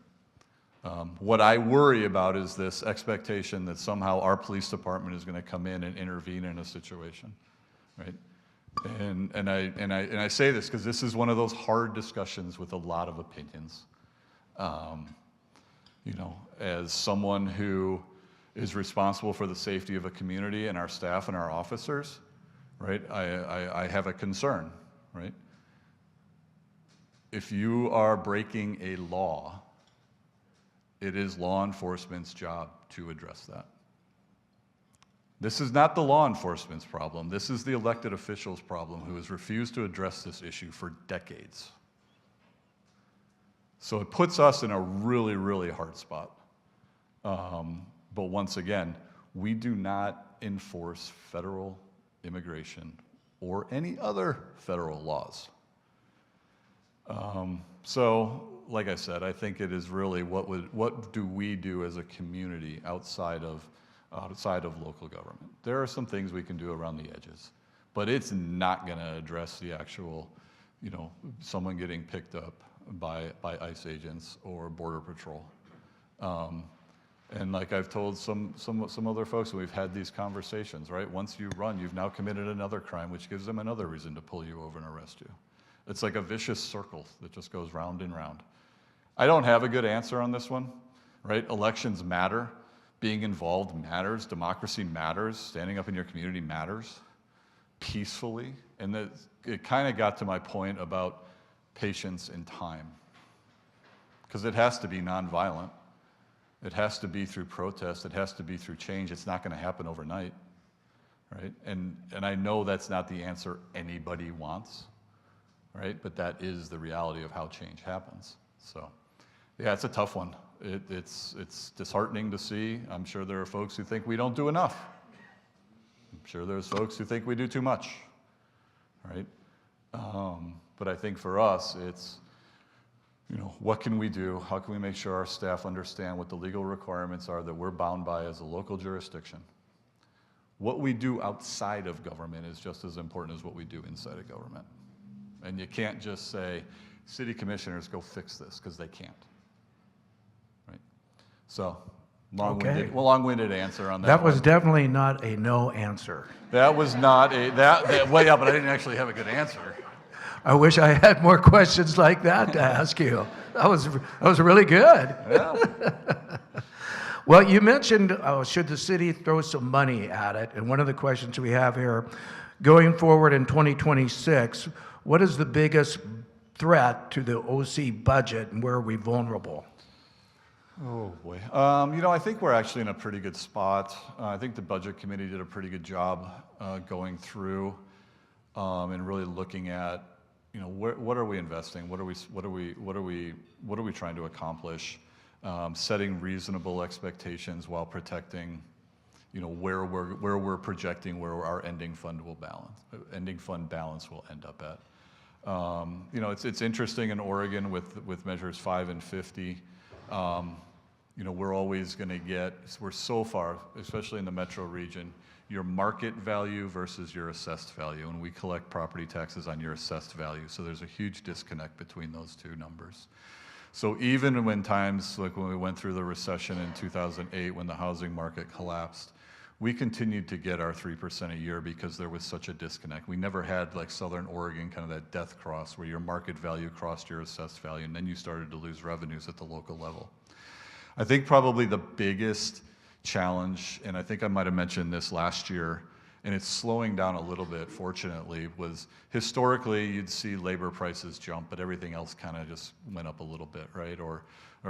What I worry about is this expectation that somehow our police department is going to come in and intervene in a situation, right? And I say this because this is one of those hard discussions with a lot of opinions. As someone who is responsible for the safety of a community and our staff and our officers, right? I have a concern, right? If you are breaking a law, it is law enforcement's job to address that. This is not the law enforcement's problem. This is the elected officials' problem who has refused to address this issue for decades. So it puts us in a really, really hard spot. But once again, we do not enforce federal immigration or any other federal laws. So, like I said, I think it is really what do we do as a community outside of local government. There are some things we can do around the edges, but it's not going to address the actual, someone getting picked up by ICE agents or Border Patrol. And like I've told some other folks, we've had these conversations, right? Once you run, you've now committed another crime, which gives them another reason to pull you over and arrest you. It's like a vicious circle that just goes round and round. I don't have a good answer on this one, right? Elections matter. Being involved matters. Democracy matters. Standing up in your community matters peacefully. And it kind of got to my point about patience and time. Because it has to be nonviolent. It has to be through protest. It has to be through change. It's not going to happen overnight, right? And I know that's not the answer anybody wants, right? But that is the reality of how change happens. So, yeah, it's a tough one. It's disheartening to see. I'm sure there are folks who think we don't do enough. I'm sure there's folks who think we do too much, right? But I think for us, it's, what can we do? How can we make sure our staff understand what the legal requirements are that we're bound by as a local jurisdiction? What we do outside of government is just as important as what we do inside of government. And you can't just say, city commissioners go fix this, because they can't. Right? So, long-winded answer on that. That was definitely not a no answer. That was not well, yeah, but I didn't actually have a good answer. I wish I had more questions like that to ask you. That was really good. Yeah. Well, you mentioned, should the city throw some money at it? And one of the questions we have here, going forward in 2026, what is the biggest threat to the OC budget, and where are we vulnerable? Oh, boy. I think we're actually in a pretty good spot. I think the Budget Committee did a pretty good job going through and really looking at, what are we investing? What are we trying to accomplish? Setting reasonable expectations while protecting, where we're projecting where our ending fund balance will end up at. It's interesting in Oregon with measures 5 and 50. We're always going to we're so far, especially in the metro region, your market value versus your assessed value, and we collect property taxes on your assessed value. So there's a huge disconnect between those two numbers. So even when times like when we went through the recession in 2008, when the housing market collapsed, we continued to get our 3% a year because there was such a disconnect. We never had like Southern Oregon, kind of that death cross where your market value crossed your assessed value, and then you started to lose revenues at the local level. I think probably the biggest challenge, and I think I might have mentioned this last year, and it's slowing down a little bit, fortunately, was historically you'd see labor prices jump, but everything else kind of just went up a little bit, right? Or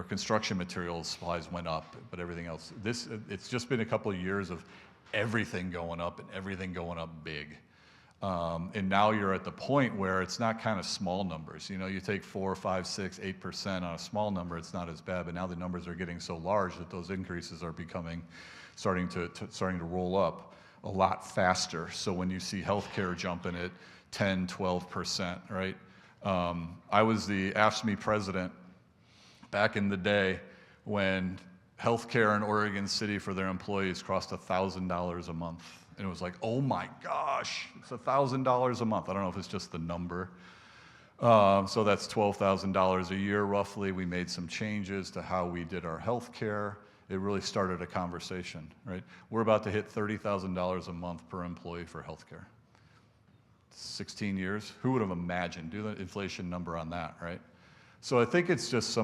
construction materials supplies went up, but everything else. It's just been a couple of years of everything going up and everything going up big. And now you're at the point where it's not kind of small numbers. You take 4, 5, 6, 8% on a small number, it's not as bad, but now the numbers are getting so large that those increases are starting to roll up a lot faster. So when you see healthcare jumping at 10, 12%, right? I was the AFSCME president back in the day when healthcare in Oregon City for their employees crossed $1,000 a month. And it was like, oh my gosh, it's $1,000 a month. I don't know if it's just the number. So that's $12,000 a year roughly. We made some changes to how we did our health care. It really started a conversation, right? We're about to hit $30,000 a month per employee for health care. 16 years, who would have imagined? Do the inflation number on that, right? So I think it's just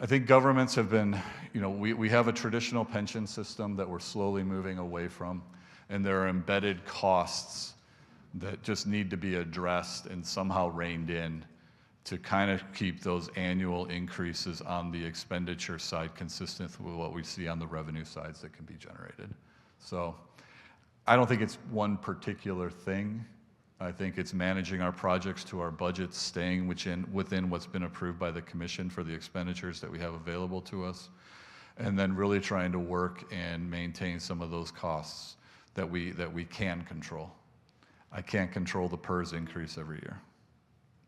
I think governments have been, we have a traditional pension system that we're slowly moving away from, and there are embedded costs that just need to be addressed and somehow reined in to kind of keep those annual increases on the expenditure side consistent with what we see on the revenue sides that can be generated. So I don't think it's one particular thing. I think it's managing our projects to our budgets, staying within what's been approved by the commission for the expenditures that we have available to us, and then really trying to work and maintain some of those costs that we can control. I can't control the PERS increase every year.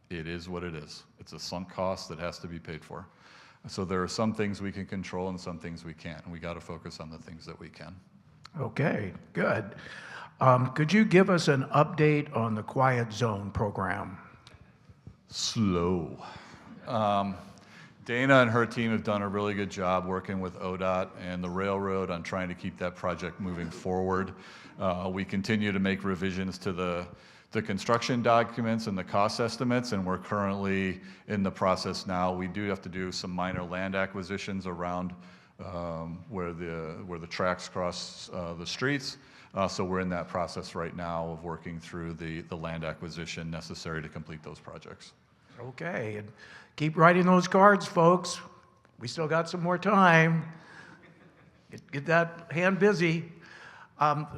It is what it is. It's a sunk cost that has to be paid for. So there are some things we can control and some things we can't, and we got to focus on the things that we can. Okay, good. Could you give us an update on the Quiet Zone program? Slow. Dana and her team have done a really good job working with ODOT and the railroad on trying to keep that project moving forward. We continue to make revisions to the construction documents and the cost estimates, and we're currently in the process now. We do have to do some minor land acquisitions around where the tracks cross the streets. So we're in that process right now of working through the land acquisition necessary to complete those projects. Okay, and keep writing those cards, folks. We still got some more time. Get that hand busy.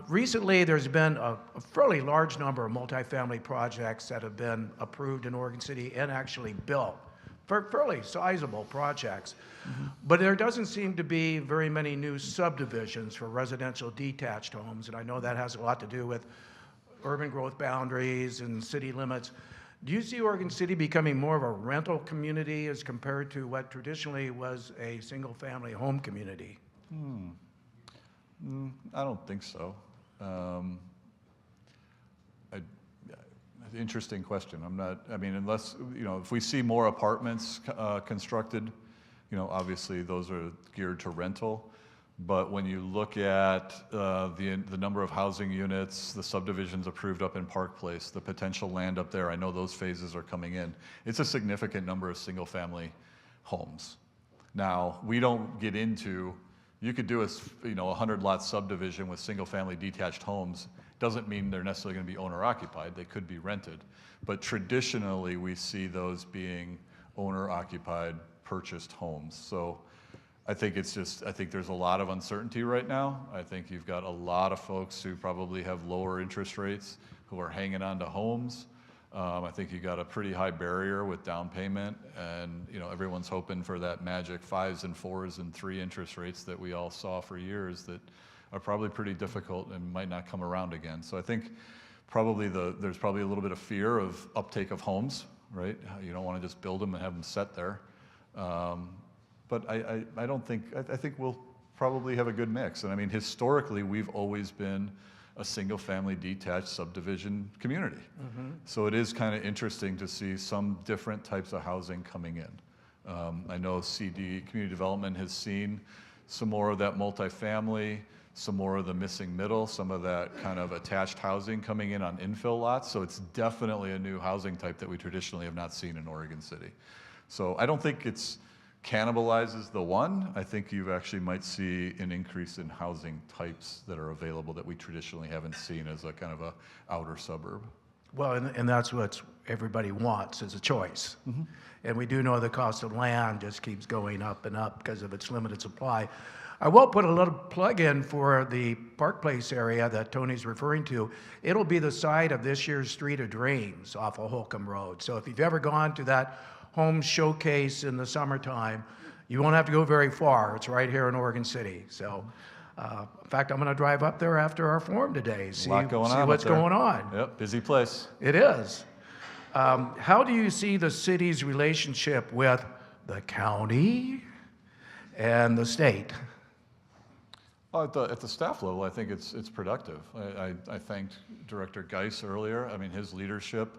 Recently, there's been a fairly large number of multifamily projects that have been approved in Oregon City and actually built, fairly sizable projects. Mm-hmm. But there doesn't seem to be very many new subdivisions for residential detached homes, and I know that has a lot to do with urban growth boundaries and city limits. Do you see Oregon City becoming more of a rental community as compared to what traditionally was a single-family home community? I don't think so. Interesting question. Unless, if we see more apartments constructed, obviously those are geared to rental. But when you look at the number of housing units, the subdivisions approved up in Park Place, the potential land up there, I know those phases are coming in. It's a significant number of single-family homes. Now, we don't get into, you could do a 100-lot subdivision with single-family detached homes. Doesn't mean they're necessarily going to be owner-occupied. They could be rented. But traditionally, we see those being owner-occupied, purchased homes. So I think there's a lot of uncertainty right now. I think you've got a lot of folks who probably have lower interest rates who are hanging on to homes. I think you got a pretty high barrier with down payment, and everyone's hoping for that magic 5s and 4s and 3 interest rates that we all saw for years that are probably pretty difficult and might not come around again. So I think there's probably a little bit of fear of uptake of homes, right? You don't want to just build them and have them set there. But I think we'll probably have a good mix. And historically, we've always been a single-family detached subdivision community. Mm-hmm. So it is kind of interesting to see some different types of housing coming in. I know community development has seen some more of that multifamily, some more of the missing middle, some of that kind of attached housing coming in on infill lots. So it's definitely a new housing type that we traditionally have not seen in Oregon City. So I don't think it's cannibalizes the one. I think you actually might see an increase in housing types that are available that we traditionally haven't seen as a kind of a outer suburb. Well, and that's what everybody wants is a choice. Mm-hmm. And we do know the cost of land just keeps going up and up because of its limited supply. I will put a little plug in for the Park Place area that Tony's referring to. It'll be the site of this year's Street of Dreams off of Holcomb Road. So if you've ever gone to that home showcase in the summertime, you won't have to go very far. It's right here in Oregon City. So, in fact, I'm going to drive up there after our forum today, see what's going on. Yep, busy place. It is. How do you see the city's relationship with the county and the state? Well, at the staff level, I think it's productive. I thanked Director Geis earlier. His leadership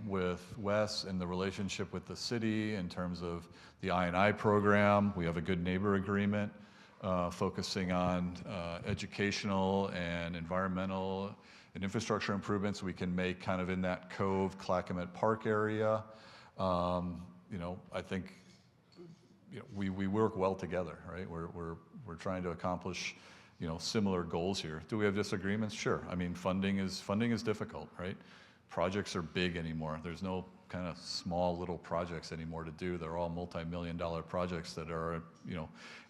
with Wes and the relationship with the city in terms of the I&I program. We have a good neighbor agreement focusing on educational and environmental and infrastructure improvements we can make kind of in that Cove, Clackamas Park area. I think we work well together, right? We're trying to accomplish similar goals here. Do we have disagreements? Sure. Funding is difficult, right? projects are big anymore. There's no kind of small little projects anymore to do. They're all multi-million-dollar projects that are,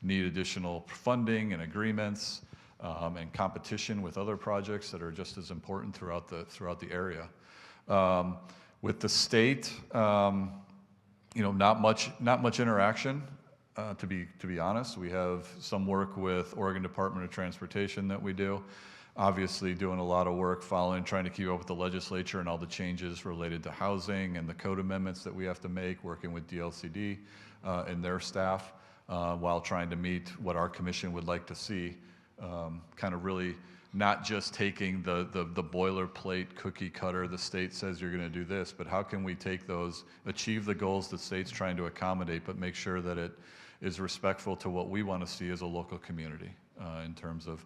need additional funding and agreements and competition with other projects that are just as important throughout the area. With the state, not much interaction. To be honest, we have some work with Oregon Department of Transportation that we do. Obviously doing a lot of work trying to keep up with the legislature and all the changes related to housing and the code amendments that we have to make, working with DLCD and their staff while trying to meet what our commission would like to see. Kind of really not just taking the boilerplate cookie cutter, the state says you're going to do this, but how can we take those, achieve the goals the state's trying to accommodate, but make sure that it is respectful to what we want to see as a local community in terms of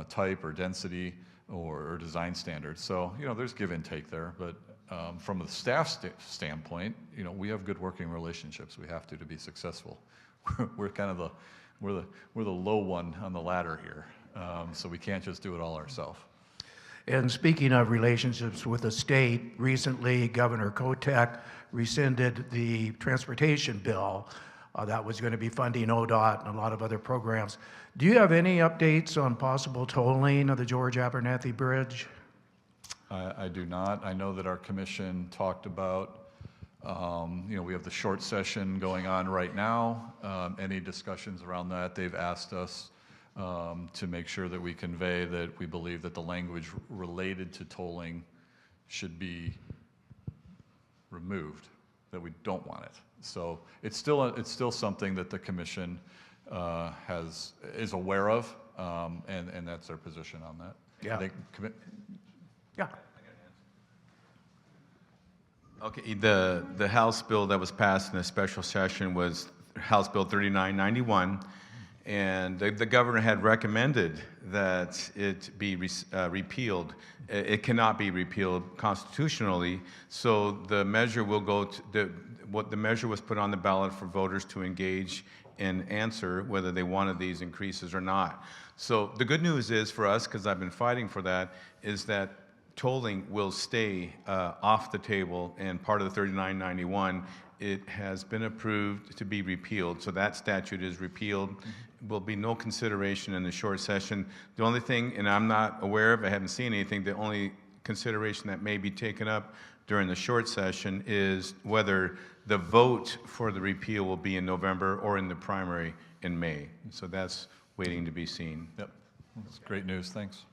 type or density or design standards. So, there's give and take there, but from a staff standpoint, we have good working relationships. We have to be successful. We're kind of we're the low one on the ladder here, so we can't just do it all ourselves. And speaking of relationships with the state, recently Governor Kotek rescinded the transportation bill that was going to be funding ODOT and a lot of other programs. Do you have any updates on possible tolling of the George Abernathy Bridge? I do not. I know that our commission talked about, we have the short session going on right now. Any discussions around that, they've asked us to make sure that we convey that we believe that the language related to tolling should be removed, that we don't want it. So it's still something that the commission is aware of, and that's their position on that. Yeah. Yeah. Okay, the House bill that was passed in a special session was House Bill 3991, and the governor had recommended that it be repealed. It cannot be repealed constitutionally, so the measure will go to the measure was put on the ballot for voters to engage and answer whether they wanted these increases or not. So the good news is for us, because I've been fighting for that, is that tolling will stay off the table, and part of the 3991, it has been approved to be repealed. So that statute is repealed. Will be no consideration in the short session. The only thing, and I'm not aware of, I haven't seen anything, the only consideration that may be taken up during the short session is whether the vote for the repeal will be in November or in the primary in May. So that's waiting to be seen. Yep, that's great news, thanks.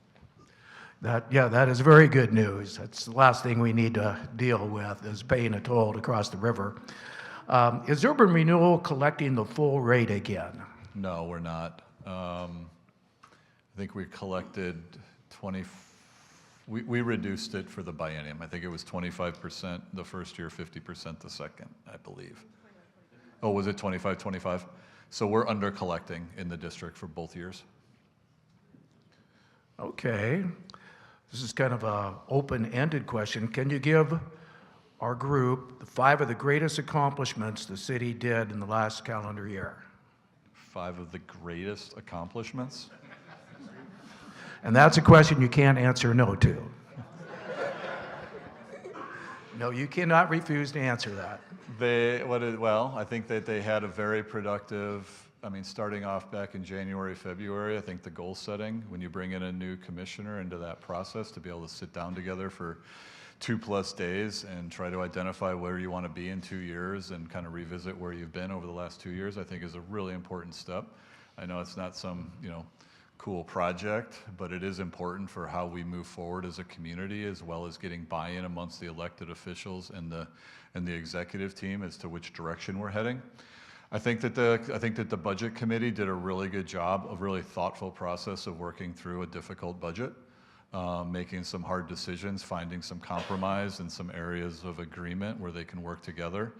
That is very good news. That's the last thing we need to deal with is paying a toll to cross the river. Is urban renewal collecting the full rate again? No, we're not. I think we collected we reduced it for the biennium. I think it was 25% the first year, 50% the second, I believe. Oh, was it 25? So we're under collecting in the district for both years. Okay. This is kind of an open-ended question. Can you give our group 5 of the greatest accomplishments the city did in the last calendar year? 5 of the greatest accomplishments? And that's a question you can't answer no to. No, you cannot refuse to answer that. Well, I think that they had a very productive, starting off back in January, February, I think the goal setting, when you bring in a new commissioner into that process, to be able to sit down together for 2+ days and try to identify where you want to be in 2 years and kind of revisit where you've been over the last 2 years, I think is a really important step. I know it's not some, cool project, but it is important for how we move forward as a community, as well as getting buy-in amongst the elected officials and the executive team as to which direction we're heading. I think that the budget committee did a really good job, a really thoughtful process of working through a difficult budget, making some hard decisions, finding some compromise in some areas of agreement where they can work together.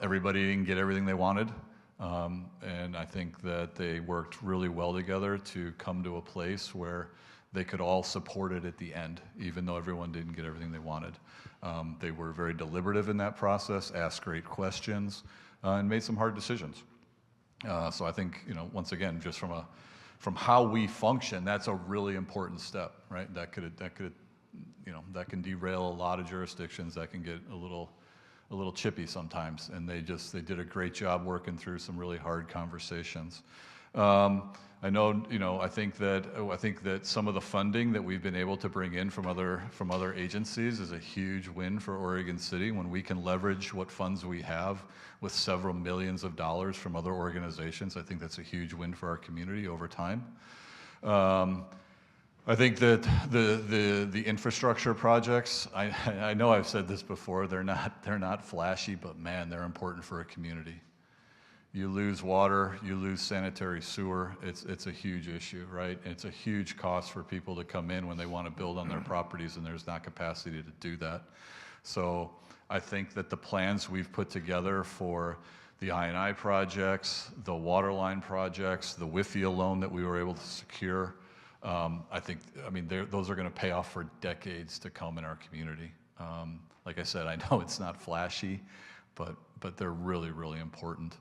Everybody didn't get everything they wanted. And I think that they worked really well together to come to a place where they could all support it at the end, even though everyone didn't get everything they wanted. They were very deliberative in that process, asked great questions, and made some hard decisions. So I think, once again, just from how we function, that's a really important step, right? That could that can derail a lot of jurisdictions. That can get a little chippy sometimes, and they did a great job working through some really hard conversations. I know, I think that some of the funding that we've been able to bring in from other agencies is a huge win for Oregon City when we can leverage what funds we have with several millions of dollars from other organizations. I think that's a huge win for our community over time. I think that the infrastructure projects, I know I've said this before, they're not flashy, but man, they're important for a community. You lose water, you lose sanitary sewer, it's a huge issue, right? It's a huge cost for people to come in when they want to build on their properties and there's not capacity to do that. So I think that the plans we've put together for the I&I projects, the water line projects, the WIFIA loan that we were able to secure, those are going to pay off for decades to come in our community. Like I said, I know it's not flashy, but they're really, really important.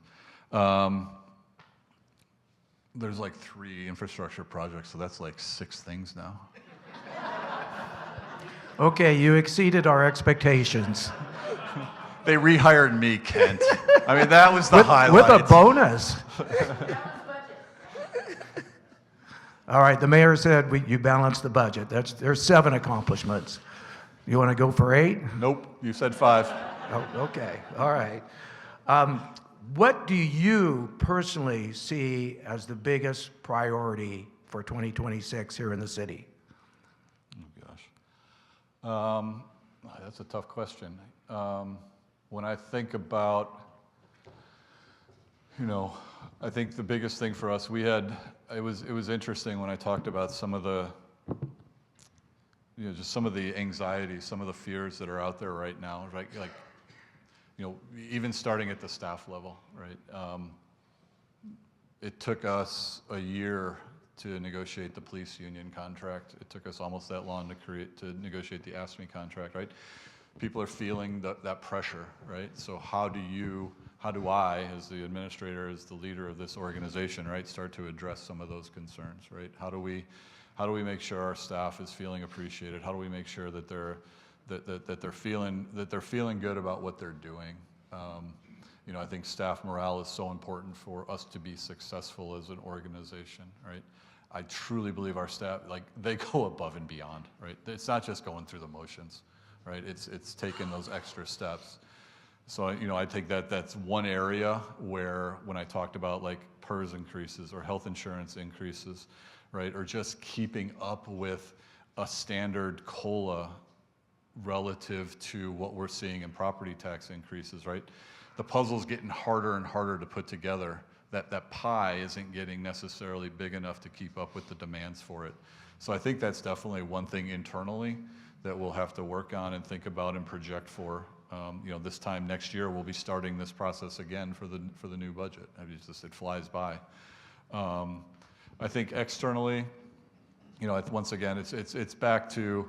There's like 3 infrastructure projects, so that's like 6 things now. Okay, you exceeded our expectations. They rehired me, Kent. I mean, that was the highlight. With a bonus. All right, the mayor said you balanced the budget. There's 7 accomplishments. You want to go for 8? Nope, you said 5. Oh, okay, all right. What do you personally see as the biggest priority for 2026 here in the city? Oh, gosh. That's a tough question. When I think about, I think the biggest thing for us, it was interesting when I talked about some of the, just some of the anxieties, some of the fears that are out there right now, right? Like, even starting at the staff level, right? It took us a year to negotiate the police union contract. It took us almost that long to negotiate the AFSCME contract, right? People are feeling that pressure, right? So how do I, as the administrator, as the leader of this organization, right, start to address some of those concerns, right? How do we make sure our staff is feeling appreciated? How do we make sure that they're feeling good about what they're doing? I think staff morale is so important for us to be successful as an organization, right? I truly believe our staff, they go above and beyond, right? It's not just going through the motions, right? It's taking those extra steps. So, I think that's one area where when I talked about PERS increases or health insurance increases, right? Or just keeping up with a standard COLA relative to what we're seeing in property tax increases, right? The puzzle's getting harder and harder to put together. That pie isn't getting necessarily big enough to keep up with the demands for it. So I think that's definitely one thing internally that we'll have to work on and think about and project for. This time next year, we'll be starting this process again for the new budget. It flies by. I think externally, once again, it's back to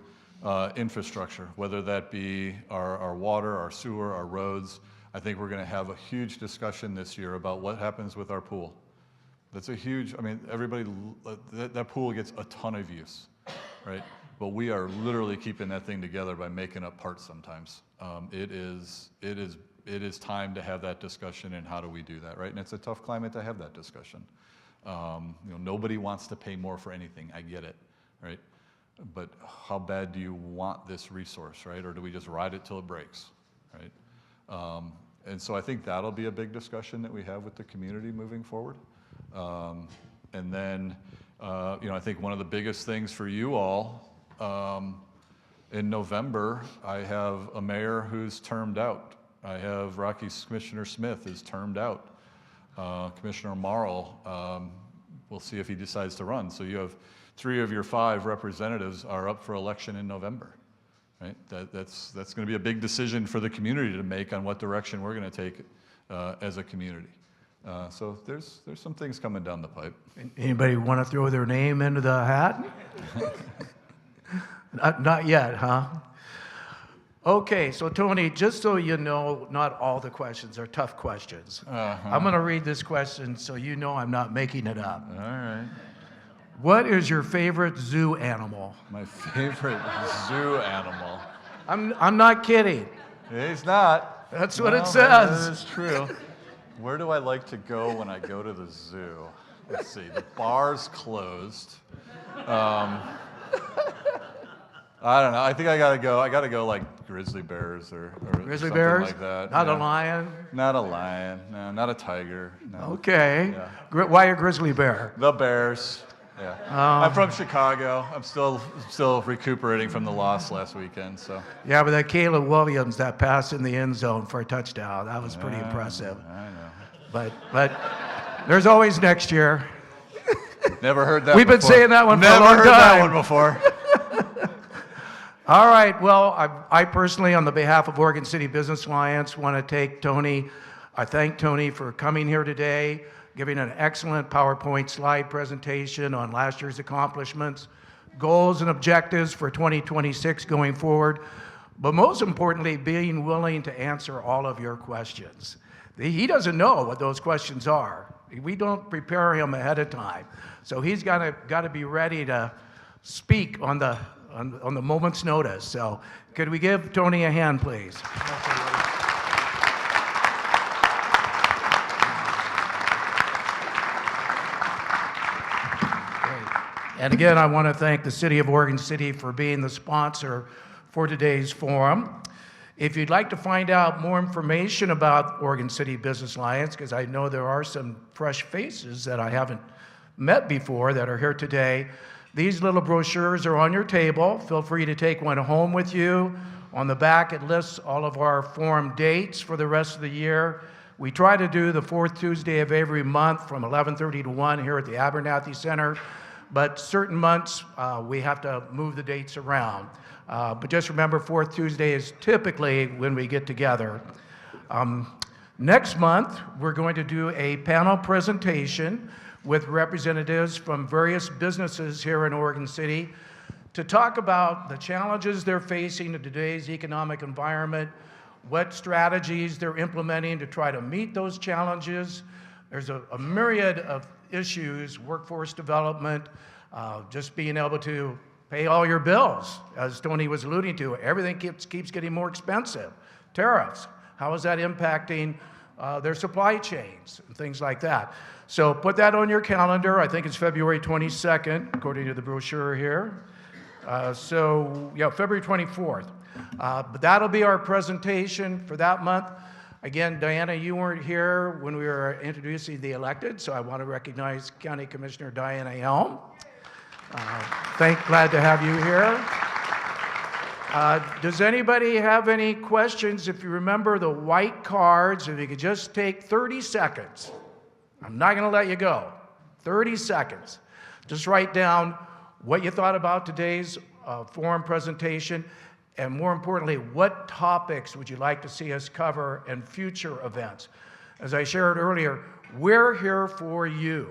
infrastructure, whether that be our water, our sewer, our roads. I think we're going to have a huge discussion this year about what happens with our pool. That's a huge, that pool gets a ton of use, right? But we are literally keeping that thing together by making up parts sometimes. It is time to have that discussion, and how do we do that, right? And it's a tough climate to have that discussion. Nobody wants to pay more for anything. I get it, right? But how bad do you want this resource, right? Or do we just ride it till it breaks, right? And so I think that'll be a big discussion that we have with the community moving forward. And then, I think one of the biggest things for you all, in November, I have a mayor who's termed out. I have Commissioner Smith is termed out. Commissioner Marl, we'll see if he decides to run. So you have 3 of your 5 representatives are up for election in November, right? That's going to be a big decision for the community to make on what direction we're going to take as a community. So there's some things coming down the pipe. Anybody want to throw their name into the hat? Not yet, huh? Okay, so Tony, just so you know, not all the questions are tough questions. I'm going to read this question so you know I'm not making it up. All right. What is your favorite zoo animal? My favorite zoo animal. I'm not kidding. He's not. That's what it That says. is true. Where do I like to go when I go to the zoo? Let's see. The bar's closed. I don't know. I think I gotta go like grizzly bears or Grizzly something bears? like that. Not a Yeah. lion? Not a lion. No, not a tiger. No. Okay. Yeah. Why a grizzly bear? The Bears. Yeah. I'm from Chicago. I'm still recuperating from the loss last weekend. So. Yeah, but that Caleb Williams that passed in the end zone for a touchdown, that was pretty impressive. I know. But there's always next year. Never heard that. We've been before. saying that one for a Never long heard that time. one before. All right. Well, I personally, on the behalf of Oregon City Business Alliance, want to thank Tony for coming here today, giving an excellent PowerPoint slide presentation on last year's accomplishments, goals and objectives for 2026 going forward, but most importantly, being willing to answer all of your questions. He doesn't know what those questions are. We don't prepare him ahead of time. So he's got to be ready to speak on the moment's notice. So could we give Tony a hand, please? Great. And again, I want to thank the City of Oregon City for being the sponsor for today's forum. If you'd like to find out more information about Oregon City Business Alliance, because I know there are some fresh faces that I haven't met before that are here today, these little brochures are on your table. Feel free to take one home with you. On the back, it lists all of our forum dates for the rest of the year. We try to do the fourth Tuesday of every month from 11:30 to 1 here at the Abernathy Center, but certain months we have to move the dates around. But just remember, fourth Tuesday is typically when we get together. Next month, we're going to do a panel presentation with representatives from various businesses here in Oregon City to talk about the challenges they're facing in today's economic environment, what strategies they're implementing to try to meet those challenges. There's a myriad of issues, workforce development, just being able to pay all your bills, as Tony was alluding to. Everything keeps getting more expensive. Tariffs, how is that impacting their supply chains and things like that? So put that on your calendar. I think it's February 22nd, according to the brochure here. February 24th. But that'll be our presentation for that month. Again, Diana, you weren't here when we were introducing the elected, so I want to recognize County Commissioner Diana Helm. Glad to have you here. Does anybody have any questions? If you remember the white cards, if you could just take 30 seconds. I'm not going to let you go. 30 seconds. Just write down what you thought about today's forum presentation, and more importantly, what topics would you like to see us cover in future events? As I shared earlier, we're here for you.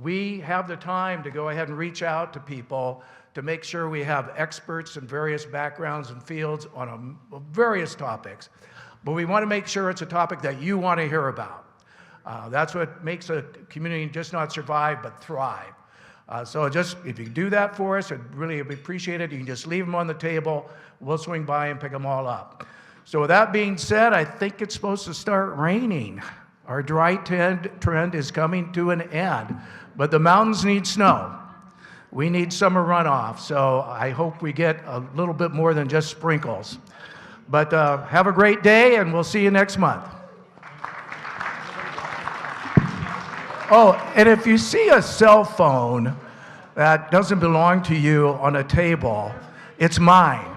We have the time to go ahead and reach out to people to make sure we have experts in various backgrounds and fields on various topics. But we want to make sure it's a topic that you want to hear about. That's what makes a community just not survive, but thrive. So just, if you do that for us, I'd really appreciate it. You can just leave them on the table. We'll swing by and pick them all up. So with that being said, I think it's supposed to start raining. Our dry trend is coming to an end, but the mountains need snow. We need summer runoff, so I hope we get a little bit more than just sprinkles. But have a great day, and we'll see you next month. Oh, and if you see a cell phone that doesn't belong to you on a table, it's mine.